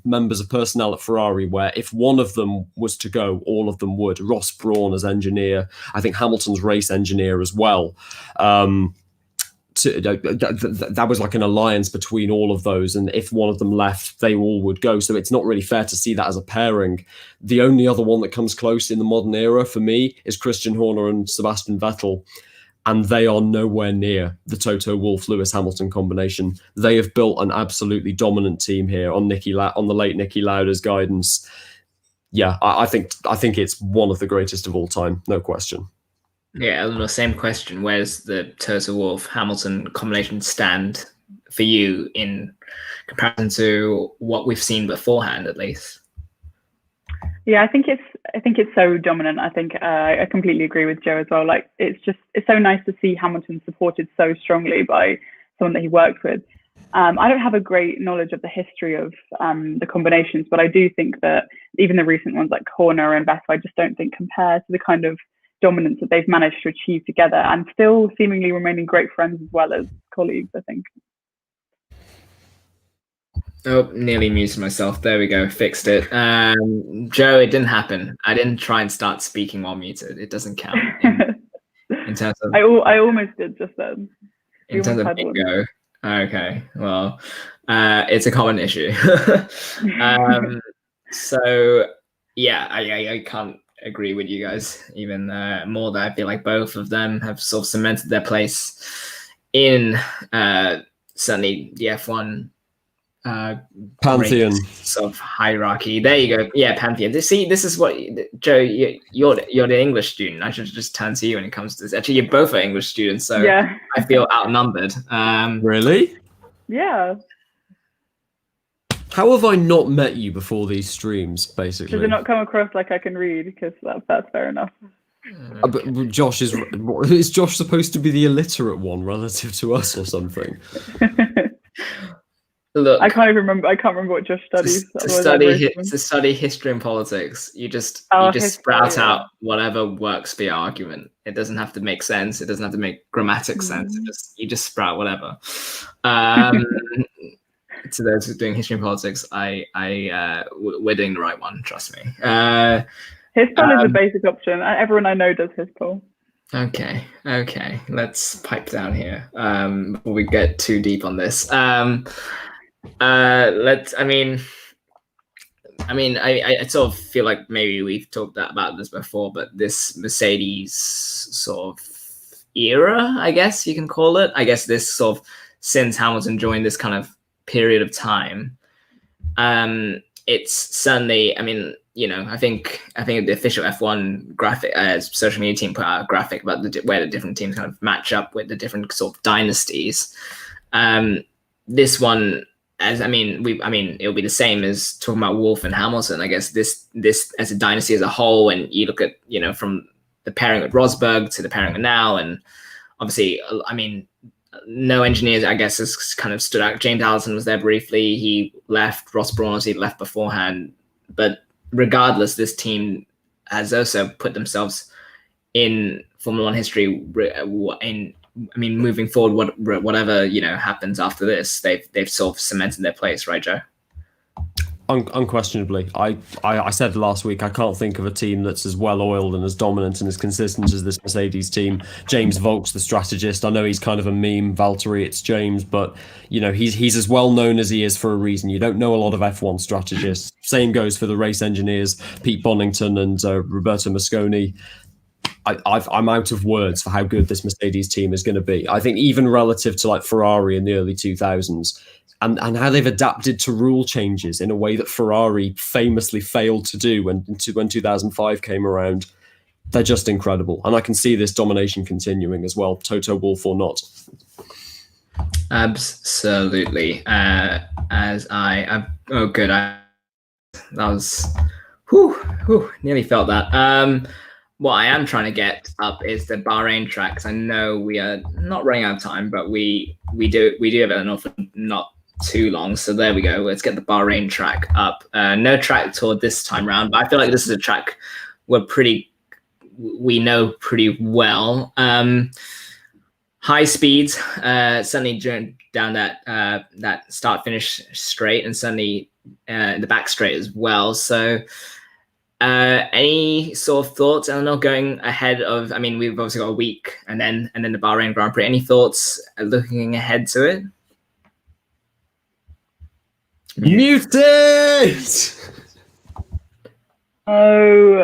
members of personnel at Ferrari, where if one of them was to go, all of them would. Ross Brawn as engineer, I think Hamilton's race engineer as well. That was like an alliance between all of those, and if one of them left, they all would go. So it's not really fair to see that as a pairing. The only other one that comes close in the modern era for me is Christian Horner and Sebastian Vettel. And they are nowhere near the Toto Wolff Lewis Hamilton combination. They have built an absolutely dominant team here on the late Niki Lauda's guidance. Yeah, I think it's one of the greatest of all time, no question. Yeah, Eleanor, same question. Where's the Toto Wolff Hamilton combination stand for you in comparison to what we've seen beforehand, at least? Yeah, I think it's so dominant. I think I completely agree with Joe as well. Like it's so nice to see Hamilton supported so strongly by someone that he worked with. I don't have a great knowledge of the history of the combinations, but I do think that even the recent ones like Horner and Vettel, I just don't think compare to the kind of dominance that they've managed to achieve together, and still seemingly remaining great friends as well as colleagues, I think. Oh, nearly muted myself. There we go. Fixed it. Joe, it didn't happen. I didn't try and start speaking while muted. It doesn't count. In terms of, I almost did just then. In terms of bingo. Okay. Well, it's a common issue. So, yeah, I can't agree with you guys even more. That I feel like both of them have sort of cemented their place in certainly the F1 pantheon sort of hierarchy. There you go. Yeah, pantheon. See, this is what Joe. You're the English student. I should just turn to you when it comes to this. Actually, you both are English students, so yeah. I feel outnumbered. Really? Yeah. How have I not met you before these streams? Basically, does it not come across like I can read? Because that's fair enough. But Josh is Josh supposed to be the illiterate one relative to us or something? Look, I can't remember what Josh studies. To study history and politics, you just sprout out whatever works for your argument. It doesn't have to make sense. It doesn't have to make grammatic sense. You just sprout whatever. To those who are doing history and politics, we're doing the right one. Trust me. Hispol is the basic option. Everyone I know does Hispol. Okay. Let's pipe down here before we get too deep on this. I sort of feel like maybe we've talked about this before, but this Mercedes sort of era, I guess you can call it. I guess this sort of since Hamilton joined this kind of period of time, it's certainly, I think the official F1 graphic, social media team put out a graphic about where the different teams kind of match up with the different sort of dynasties. This one, it'll be the same as talking about Wolff and Hamilton. I guess this as a dynasty as a whole, when you look at, from the pairing with Rosberg to the pairing with now, and obviously, no engineers, I guess, has kind of stood out. James Allison was there briefly. He left. Ross Brawn obviously left beforehand. But regardless, this team has also put themselves in Formula One history. Moving forward, whatever happens after this, they've sort of cemented their place, right, Joe? Unquestionably. I said last week, I can't think of a team that's as well oiled and as dominant and as consistent as this Mercedes team. James Volk's the strategist. I know he's kind of a meme. Valtteri, it's James, but he's as well known as he is for a reason. You don't know a lot of F1 strategists. Same goes for the race engineers, Pete Bonington and Roberto Mosconi. I'm out of words for how good this Mercedes team is going to be. I think even relative to like Ferrari in the early 2000s, and how they've adapted to rule changes in a way that Ferrari famously failed to do when 2005 came around. They're just incredible. And I can see this domination continuing as well, Toto Wolff or not. Absolutely. That was, nearly felt that. What I am trying to get up is the Bahrain track, because I know we are not running out of time, but we do have enough for not too long. So there we go. Let's get the Bahrain track up. No track tour this time round, but I feel like this is a track we know pretty well. High speeds, certainly down that start finish straight, and certainly the back straight as well. So any sort of thoughts, Eleanor, going ahead of, we've obviously got a week and then the Bahrain Grand Prix. Any thoughts looking ahead to it? Muted! No,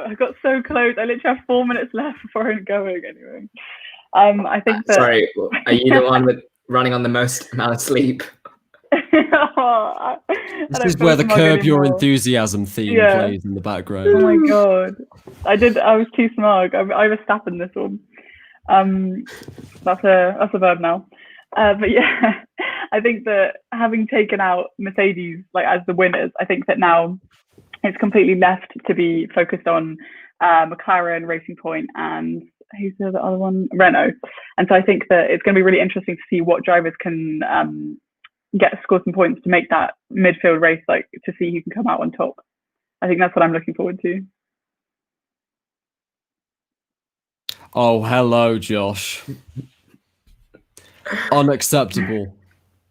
I got so close. I literally have 4 minutes left before I'm going anyway. I think that... Sorry, are you the one with running on the most amount of sleep? This is where the Curb Your Enthusiasm theme plays in the background. Oh my god, I was too smug. I was Verstappen this one. That's a verb now. But yeah, I think that having taken out Mercedes as the winners, I think that now it's completely left to be focused on McLaren, Racing Point, and who's the other one? Renault. And so I think that it's going to be really interesting to see what drivers can score some points to make that midfield race, like to see who can come out on top. I think that's what I'm looking forward to. Oh, hello, Josh. Unacceptable.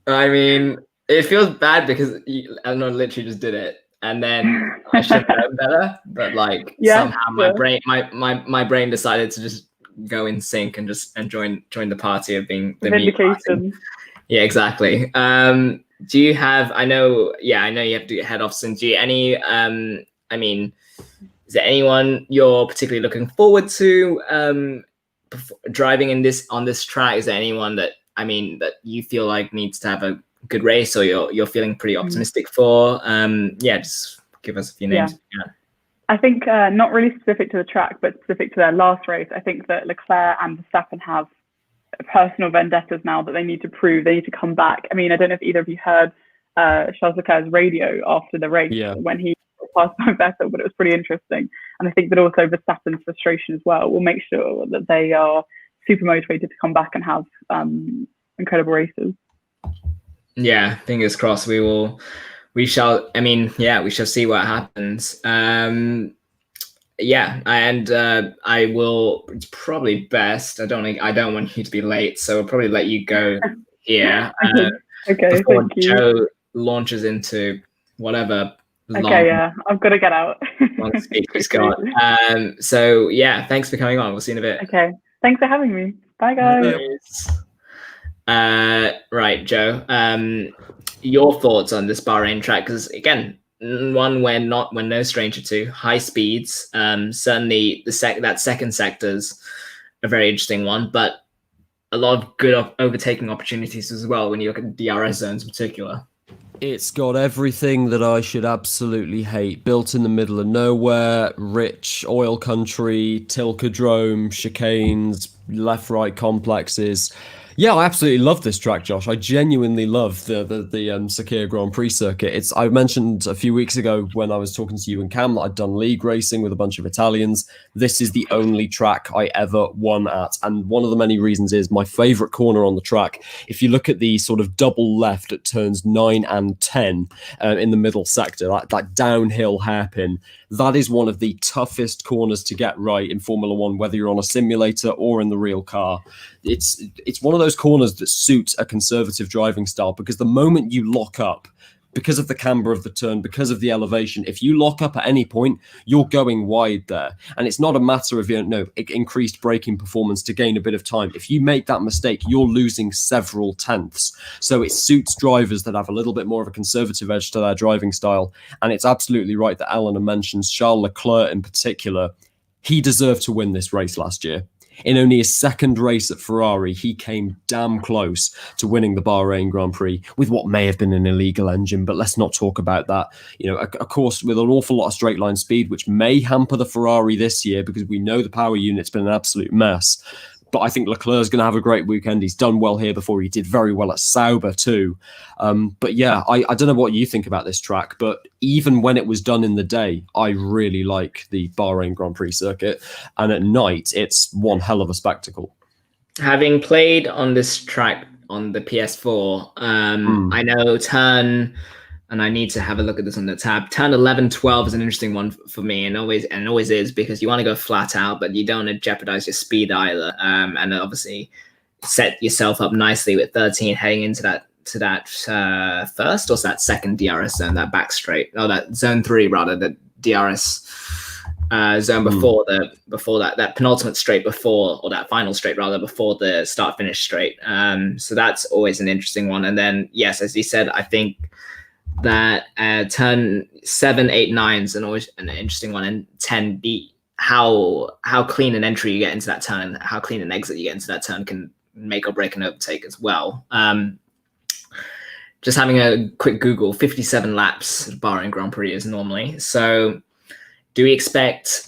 I mean, it feels bad because Eleanor literally just did it, and then I should have known better. But like somehow my brain decided to just go in sync and join the party of being the vindication. Yeah, exactly. Do you have? I know you have to head off soon. Do you any? I mean, is there anyone you're particularly looking forward to driving on this track? Is there anyone that you feel like needs to have a good race, or you're feeling pretty optimistic for? Just give us a few names. Yeah. I think not really specific to the track, but specific to their last race. I think that Leclerc and Verstappen have personal vendettas now that they need to prove. They need to come back. I mean, I don't know if either of you heard Charles Leclerc's radio after the race when he passed by Vettel, but it was pretty interesting. And I think that also Verstappen's frustration as well will make sure that they are super motivated to come back and have incredible races. Yeah, fingers crossed. We shall see what happens. And I will. It's probably best. I don't want you to be late, so I'll probably let you go here. Okay, before thank you. Joe launches into whatever. I've got to get out. Long speech he's got. Thanks for coming on. We'll see you in a bit. Okay, thanks for having me. Bye, guys. Right, Joe. Your thoughts on this Bahrain track? Because again, one we're no stranger to. High speeds. Certainly that second sector's a very interesting one, but a lot of good overtaking opportunities as well when you look at DRS zones in particular. It's got everything that I should absolutely hate. Built in the middle of nowhere, rich oil country, tilkodrome, chicanes, left-right complexes. Yeah, I absolutely love this track, Josh. I genuinely love the Turkish Grand Prix circuit. I mentioned a few weeks ago when I was talking to you and Cam that I'd done league racing with a bunch of Italians. This is the only track I ever won at. And one of the many reasons is my favorite corner on the track. If you look at the sort of double left at turns 9 and 10 in the middle sector, that downhill hairpin, that is one of the toughest corners to get right in Formula One, whether you're on a simulator or in the real car. It's one of those corners that suits a conservative driving style, because the moment you lock up, because of the camber of the turn, because of the elevation, if you lock up at any point, you're going wide there. And it's not a matter of increased braking performance to gain a bit of time. If you make that mistake, you're losing several tenths. So it suits drivers that have a little bit more of a conservative edge to their driving style. And it's absolutely right that Eleanor mentions Charles Leclerc in particular. He deserved to win this race last year. In only his second race at Ferrari, he came damn close to winning the Bahrain Grand Prix with what may have been an illegal engine, but let's not talk about that. A course with an awful lot of straight line speed, which may hamper the Ferrari this year because we know the power unit's been an absolute mess. But I think Leclerc's going to have a great weekend. He's done well here before. He did very well at Sauber too. I don't know what you think about this track, but even when it was done in the day, I really like the Bahrain Grand Prix circuit. And at night, it's one hell of a spectacle. Having played on this track on the PS4, I know and I need to have a look at this on the tab. Turn 11, 12 is an interesting one for me, and always is, because you want to go flat out, but you don't want to jeopardize your speed either. And obviously set yourself up nicely with 13 heading into that first or that second DRS zone, that back straight, that zone 3 rather, the DRS zone before that penultimate straight before, or that final straight rather, before the start finish straight. So that's always an interesting one. And then yes, as you said, I think that turn 7, 8, 9 is always an interesting one, and 10B, how clean an entry you get into that turn, how clean an exit you get into that turn can make or break an overtake as well. Just having a quick Google, 57 laps at Bahrain Grand Prix is normally. So do we expect,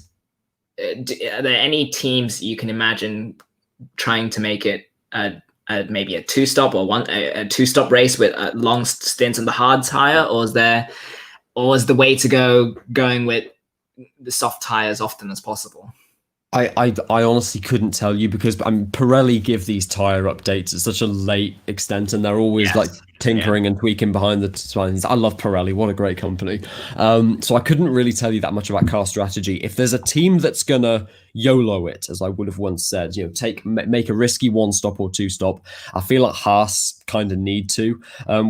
are there any teams you can imagine trying to make it maybe a two-stop or a two-stop race with a long stint on the hard tire, or is there or is the way to go going with the soft tyre as often as possible? I honestly couldn't tell you, because Pirelli give these tyre updates at such a late extent, and they're always like tinkering and tweaking behind the scenes. I love Pirelli, what a great company. So I couldn't really tell you that much about car strategy. If there's a team that's gonna YOLO it, as I would have once said, make a risky 1-stop or 2-stop, I feel like Haas kind of need to.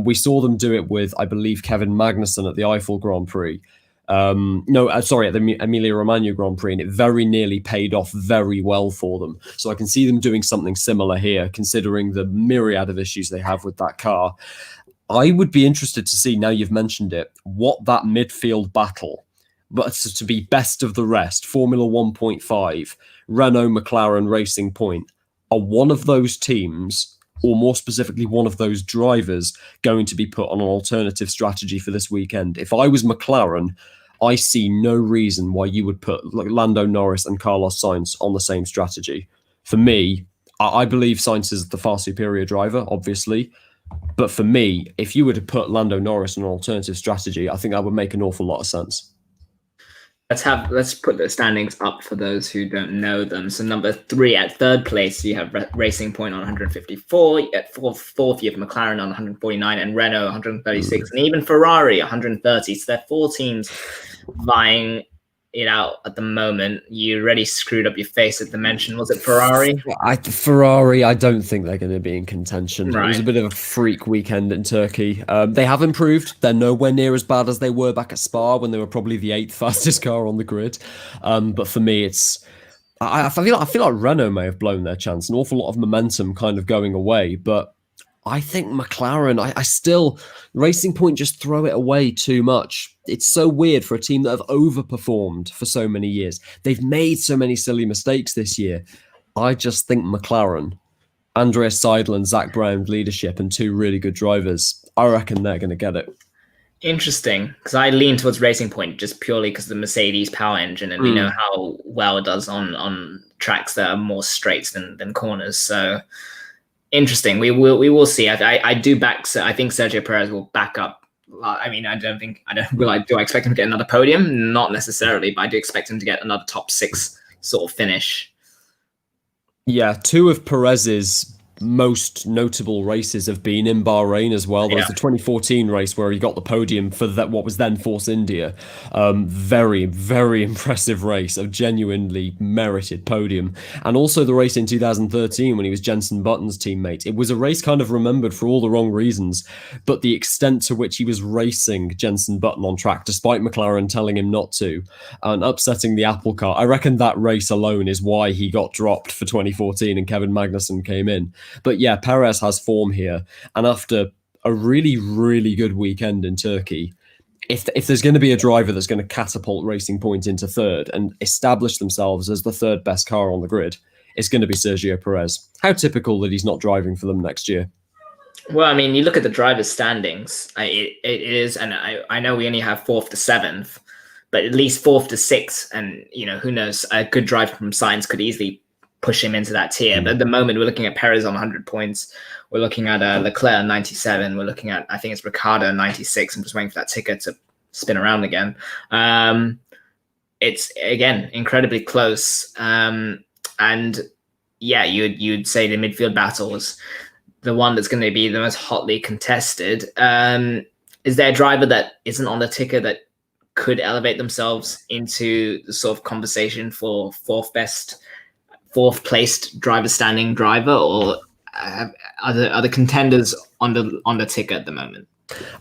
We saw them do it with, I believe, Kevin Magnussen at the Eiffel Grand Prix. At the Emilia-Romagna Grand Prix, and it very nearly paid off very well for them. So I can see them doing something similar here, considering the myriad of issues they have with that car. I would be interested to see, now you've mentioned it, what that midfield battle, but to be best of the rest, Formula 1.5, Renault, McLaren, Racing Point, are one of those teams, or more specifically one of those drivers, going to be put on an alternative strategy for this weekend? If I was McLaren, I see no reason why you would put Lando Norris and Carlos Sainz on the same strategy. For me, I believe Sainz is the far superior driver, obviously. But for me, if you were to put Lando Norris on an alternative strategy, I think that would make an awful lot of sense. Let's put the standings up for those who don't know them. So number 3 at third place, you have Racing Point on 154. At fourth, you have McLaren on 149 and Renault 136, and even Ferrari 130. So there are 4 teams vying it out at the moment. You already screwed up your face at the mention. Was it Ferrari? Ferrari, I don't think they're going to be in contention. Right. It was a bit of a freak weekend in Turkey. They have improved. They're nowhere near as bad as they were back at Spa, when they were probably the 8th fastest car on the grid. But for me, I feel like Renault may have blown their chance. An awful lot of momentum kind of going away. But I think McLaren, I still, Racing Point just throw it away too much. It's so weird for a team that have overperformed for so many years. They've made so many silly mistakes this year. I just think McLaren, Andreas Seidl and Zach Brown leadership, and 2 really good drivers, I reckon they're going to get it. Interesting, because I lean towards Racing Point just purely because of the Mercedes power engine, and we know how well it does on tracks that are more straights than corners. So interesting. We will see. I do back. So I think Sergio Perez will back up. I mean, do I expect him to get another podium? Not necessarily, but I do expect him to get another top 6 sort of finish. Yeah, 2 of Perez's most notable races have been in Bahrain as well. There was the 2014 race where he got the podium for that, what was then Force India. Very, very impressive race, a genuinely merited podium. And also the race in 2013 when he was Jenson Button's teammate. It was a race kind of remembered for all the wrong reasons, but the extent to which he was racing Jenson Button on track, despite McLaren telling him not to, and upsetting the Apple car. I reckon that race alone is why he got dropped for 2014 and Kevin Magnussen came in. But yeah, Perez has form here. And after a really, really good weekend in Turkey, if there's going to be a driver that's going to catapult Racing Point into 3rd and establish themselves as the 3rd best car on the grid, it's going to be Sergio Perez. How typical that he's not driving for them next year. Well, I mean, you look at the drivers' standings. It is, and I know we only have 4th to 7th, but at least 4th to 6th. And, who knows, a good driver from Sainz could easily push him into that tier. But at the moment, we're looking at Perez on 100 points. We're looking at Leclerc 97. We're looking at, I think it's Ricciardo 96. I'm just waiting for that ticker to spin around again. It's, again, incredibly close. And yeah, you'd say the midfield battle is the one that's going to be the most hotly contested. Is there a driver that isn't on the ticker that could elevate themselves into the sort of conversation for 4th placed driver standing driver, or are the contenders on the ticker at the moment?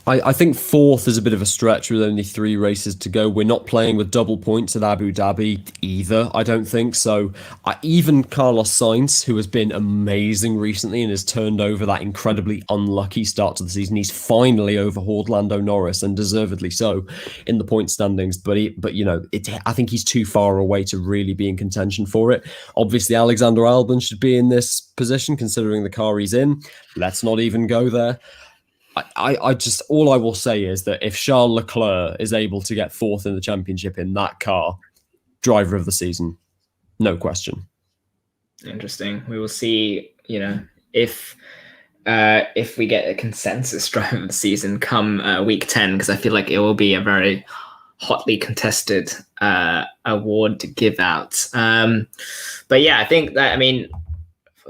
I think 4th is a bit of a stretch with only 3 races to go. We're not playing with double points at Abu Dhabi either, I don't think. So even Carlos Sainz, who has been amazing recently and has turned over that incredibly unlucky start to the season, he's finally overhauled Lando Norris, and deservedly so, in the point standings. But I think he's too far away to really be in contention for it. Obviously, Alexander Albon should be in this position, considering the car he's in. Let's not even go there. I just, all I will say is that if Charles Leclerc is able to get 4th in the championship in that car, driver of the season, no question. Interesting. We will see, if if we get a consensus driver of the season come week 10, because I feel like it will be a very hotly contested award to give out. But yeah, I think that,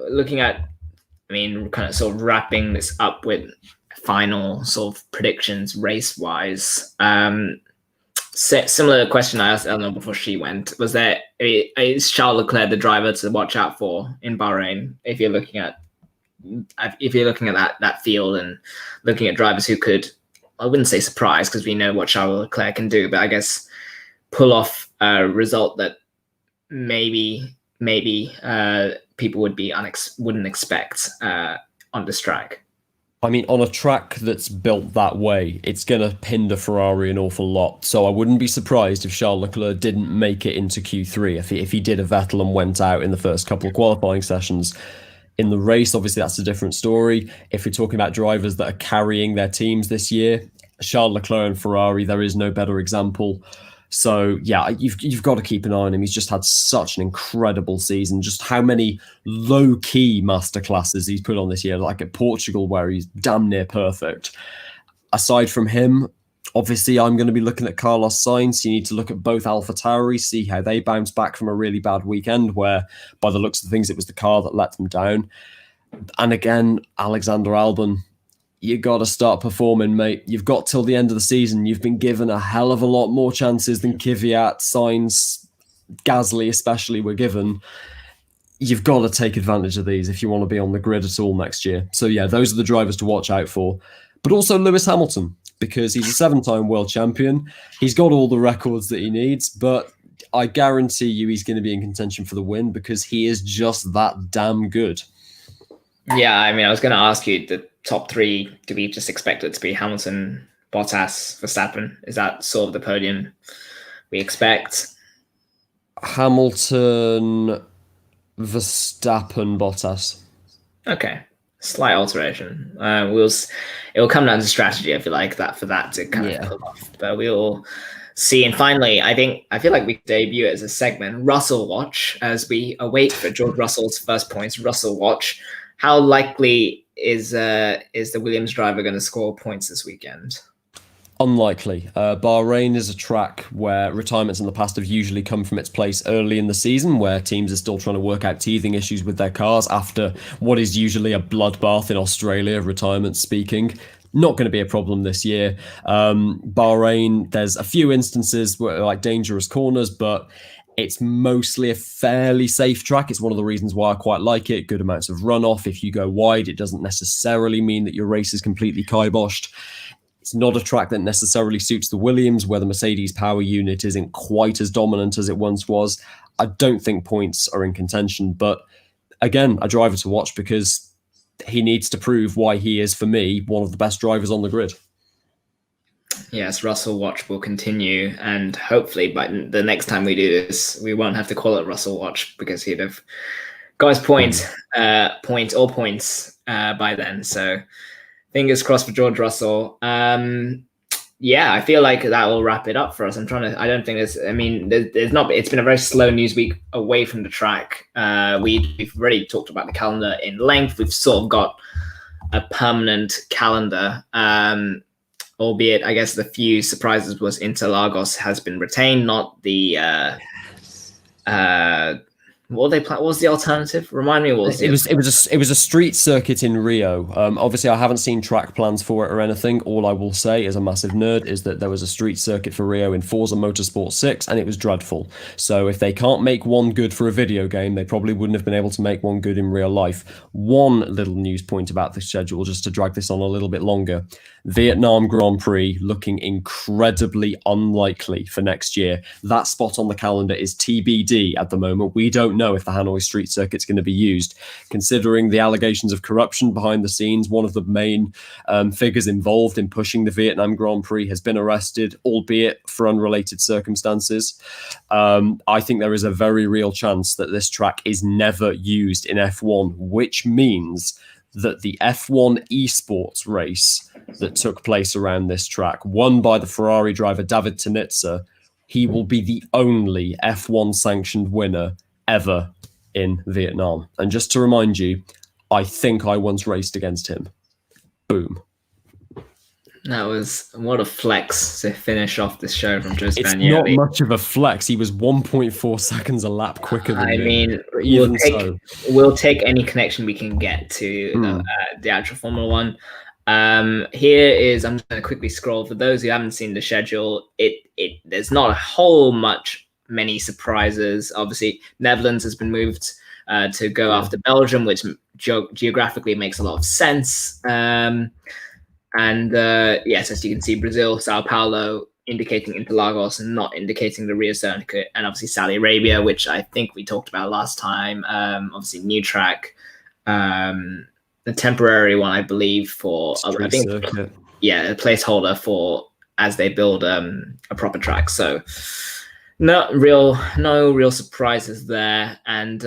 looking at, kind of sort of wrapping this up with final sort of predictions race-wise, similar question I asked Eleanor before she went, is Charles Leclerc the driver to watch out for in Bahrain if you're looking at that field and looking at drivers who could, I wouldn't say surprise because we know what Charles Leclerc can do, but I guess pull off a result that maybe people wouldn't expect on this track. On a track that's built that way, it's going to hinder Ferrari an awful lot. So I wouldn't be surprised if Charles Leclerc didn't make it into Q3, if he did a Vettel and went out in the first couple of qualifying sessions. In the race, obviously, that's a different story. If we're talking about drivers that are carrying their teams this year, Charles Leclerc and Ferrari, there is no better example. So, yeah, you've got to keep an eye on him. He's just had such an incredible season. Just how many low-key masterclasses he's put on this year, like at Portugal, where he's damn near perfect. Aside from him, obviously, I'm going to be looking at Carlos Sainz. You need to look at both AlphaTauri, see how they bounce back from a really bad weekend where, by the looks of things, it was the car that let them down. And again, Alexander Albon, you got to start performing, mate. You've got till the end of the season. You've been given a hell of a lot more chances than Kvyat, Sainz, Gasly especially were given. You've got to take advantage of these if you want to be on the grid at all next year. So yeah, those are the drivers to watch out for. But also Lewis Hamilton, because he's a 7-time world champion. He's got all the records that he needs, but I guarantee you he's going to be in contention for the win because he is just that damn good. Yeah, I was going to ask you, the top three, do we just expect it to be Hamilton, Bottas, Verstappen? Is that sort of the podium we expect? Hamilton, Verstappen, Bottas. Okay. Slight alteration. It will come down to strategy, I feel like, for that to kind of pull off. But we'll see. And finally, I feel like we could debut it as a segment, Russell Watch, as we await for George Russell's first points. Russell Watch. How likely is the Williams driver going to score points this weekend? Unlikely. Bahrain is a track where retirements in the past have usually come from its place early in the season, where teams are still trying to work out teething issues with their cars after what is usually a bloodbath in Australia, retirement speaking. Not going to be a problem this year. Bahrain, there's a few instances where like dangerous corners, but it's mostly a fairly safe track. It's one of the reasons why I quite like it. Good amounts of runoff. If you go wide, it doesn't necessarily mean that your race is completely kiboshed. It's not a track that necessarily suits the Williams, where the Mercedes power unit isn't quite as dominant as it once was. I don't think points are in contention, but again, a driver to watch because he needs to prove why he is, for me, one of the best drivers on the grid. Yes, Russell Watch will continue, and hopefully by the next time we do this, we won't have to call it Russell Watch because he'd have got his points by then. So fingers crossed for George Russell. Yeah, I feel like that will wrap it up for us. It's been a very slow news week away from the track. We've already talked about the calendar in length. We've sort of got a permanent calendar. Albeit, I guess the few surprises was Interlagos has been retained, not the what was the alternative? Remind me what was it was a street circuit in Rio. Obviously I haven't seen track plans for it or anything. All I will say as a massive nerd is that there was a street circuit for Rio in Forza Motorsport 6 and it was dreadful. So if they can't make one good for a video game, they probably wouldn't have been able to make one good in real life. One little news point about the schedule, just to drag this on a little bit longer. Vietnam Grand Prix looking incredibly unlikely for next year. That spot on the calendar is TBD at the moment. We don't know if the Hanoi Street Circuit's going to be used. Considering the allegations of corruption behind the scenes, one of the main figures involved in pushing the Vietnam Grand Prix has been arrested, albeit for unrelated circumstances. I think there is a very real chance that this track is never used in F1, which means that the F1 esports race that took place around this track, won by the Ferrari driver David Tanitsa, he will be the only F1 sanctioned winner ever in Vietnam. And just to remind you, I think I once raced against him. Boom. That was what a flex to finish off this show from Joe It's Spagnoli. not much of a flex. He was 1.4 seconds a lap quicker than him. I mean, we'll take any connection we can get to the actual Formula One. Here is, I'm just going to quickly scroll. For those who haven't seen the schedule, there's not a whole many surprises. Obviously, Netherlands has been moved to go after Belgium, which geographically makes a lot of sense. And yes, as you can see, Brazil, Sao Paulo, indicating Interlagos and not indicating the Rio Circuit, and obviously Saudi Arabia, which I think we talked about last time. Obviously, new track, the temporary one, I believe, for a placeholder for as they build a proper track. So no real surprises there, and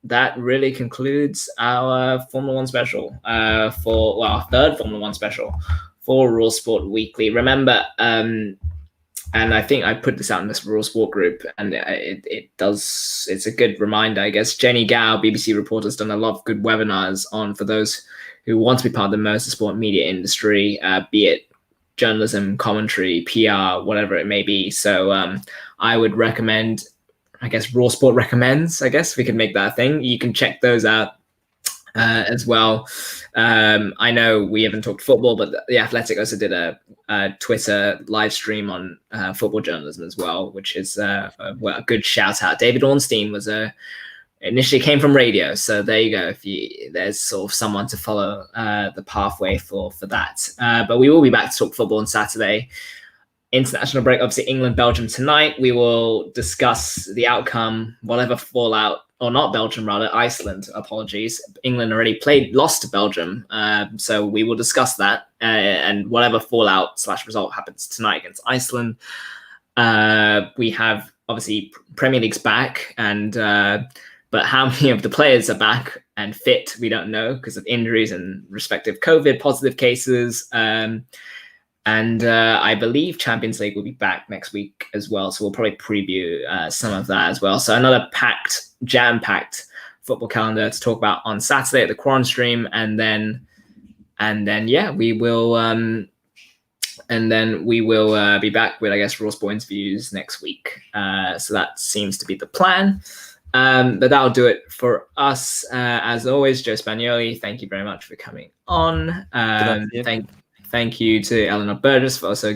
that really concludes our Formula One special our third Formula One special for Raw Sport Weekly. Remember, and I think I put this out in this Raw Sport group, and it's a good reminder, I guess. Jenny Gao, BBC reporter, has done a lot of good webinars for those who want to be part of the motorsport media industry, be it journalism, commentary, PR, whatever it may be. So I would recommend, I guess, Raw Sport recommends, I guess we can make that a thing. You can check those out as well. I know we haven't talked football, but The Athletic also did a Twitter live stream on football journalism as well, which is a good shout out. David Ornstein initially came from radio, so there you go. There's sort of someone to follow the pathway for that. But we will be back to talk football on Saturday. International break, obviously England, Belgium tonight. We will discuss the outcome, whatever fallout, or not Belgium, rather Iceland. Apologies. England already lost to Belgium, so we will discuss that and whatever fallout / result happens tonight against Iceland. We have obviously Premier League's back, and but how many of the players are back and fit, we don't know because of injuries and respective COVID positive cases. And I believe Champions League will be back next week as well. So we'll probably preview some of that as well. So another jam-packed football calendar to talk about on Saturday at the Quarren stream. And then we will be back with, I guess, Raw Sport interviews next week. So that seems to be the plan. But that'll do it for us. As always, Joe Spagnoli, thank you very much for coming on. Thank you to Eleanor Burgess for also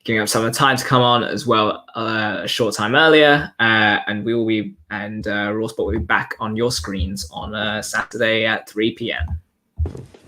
giving up some of the time to come on as well a short time earlier. And Raw Sport will be back on your screens on Saturday at 3 p.m.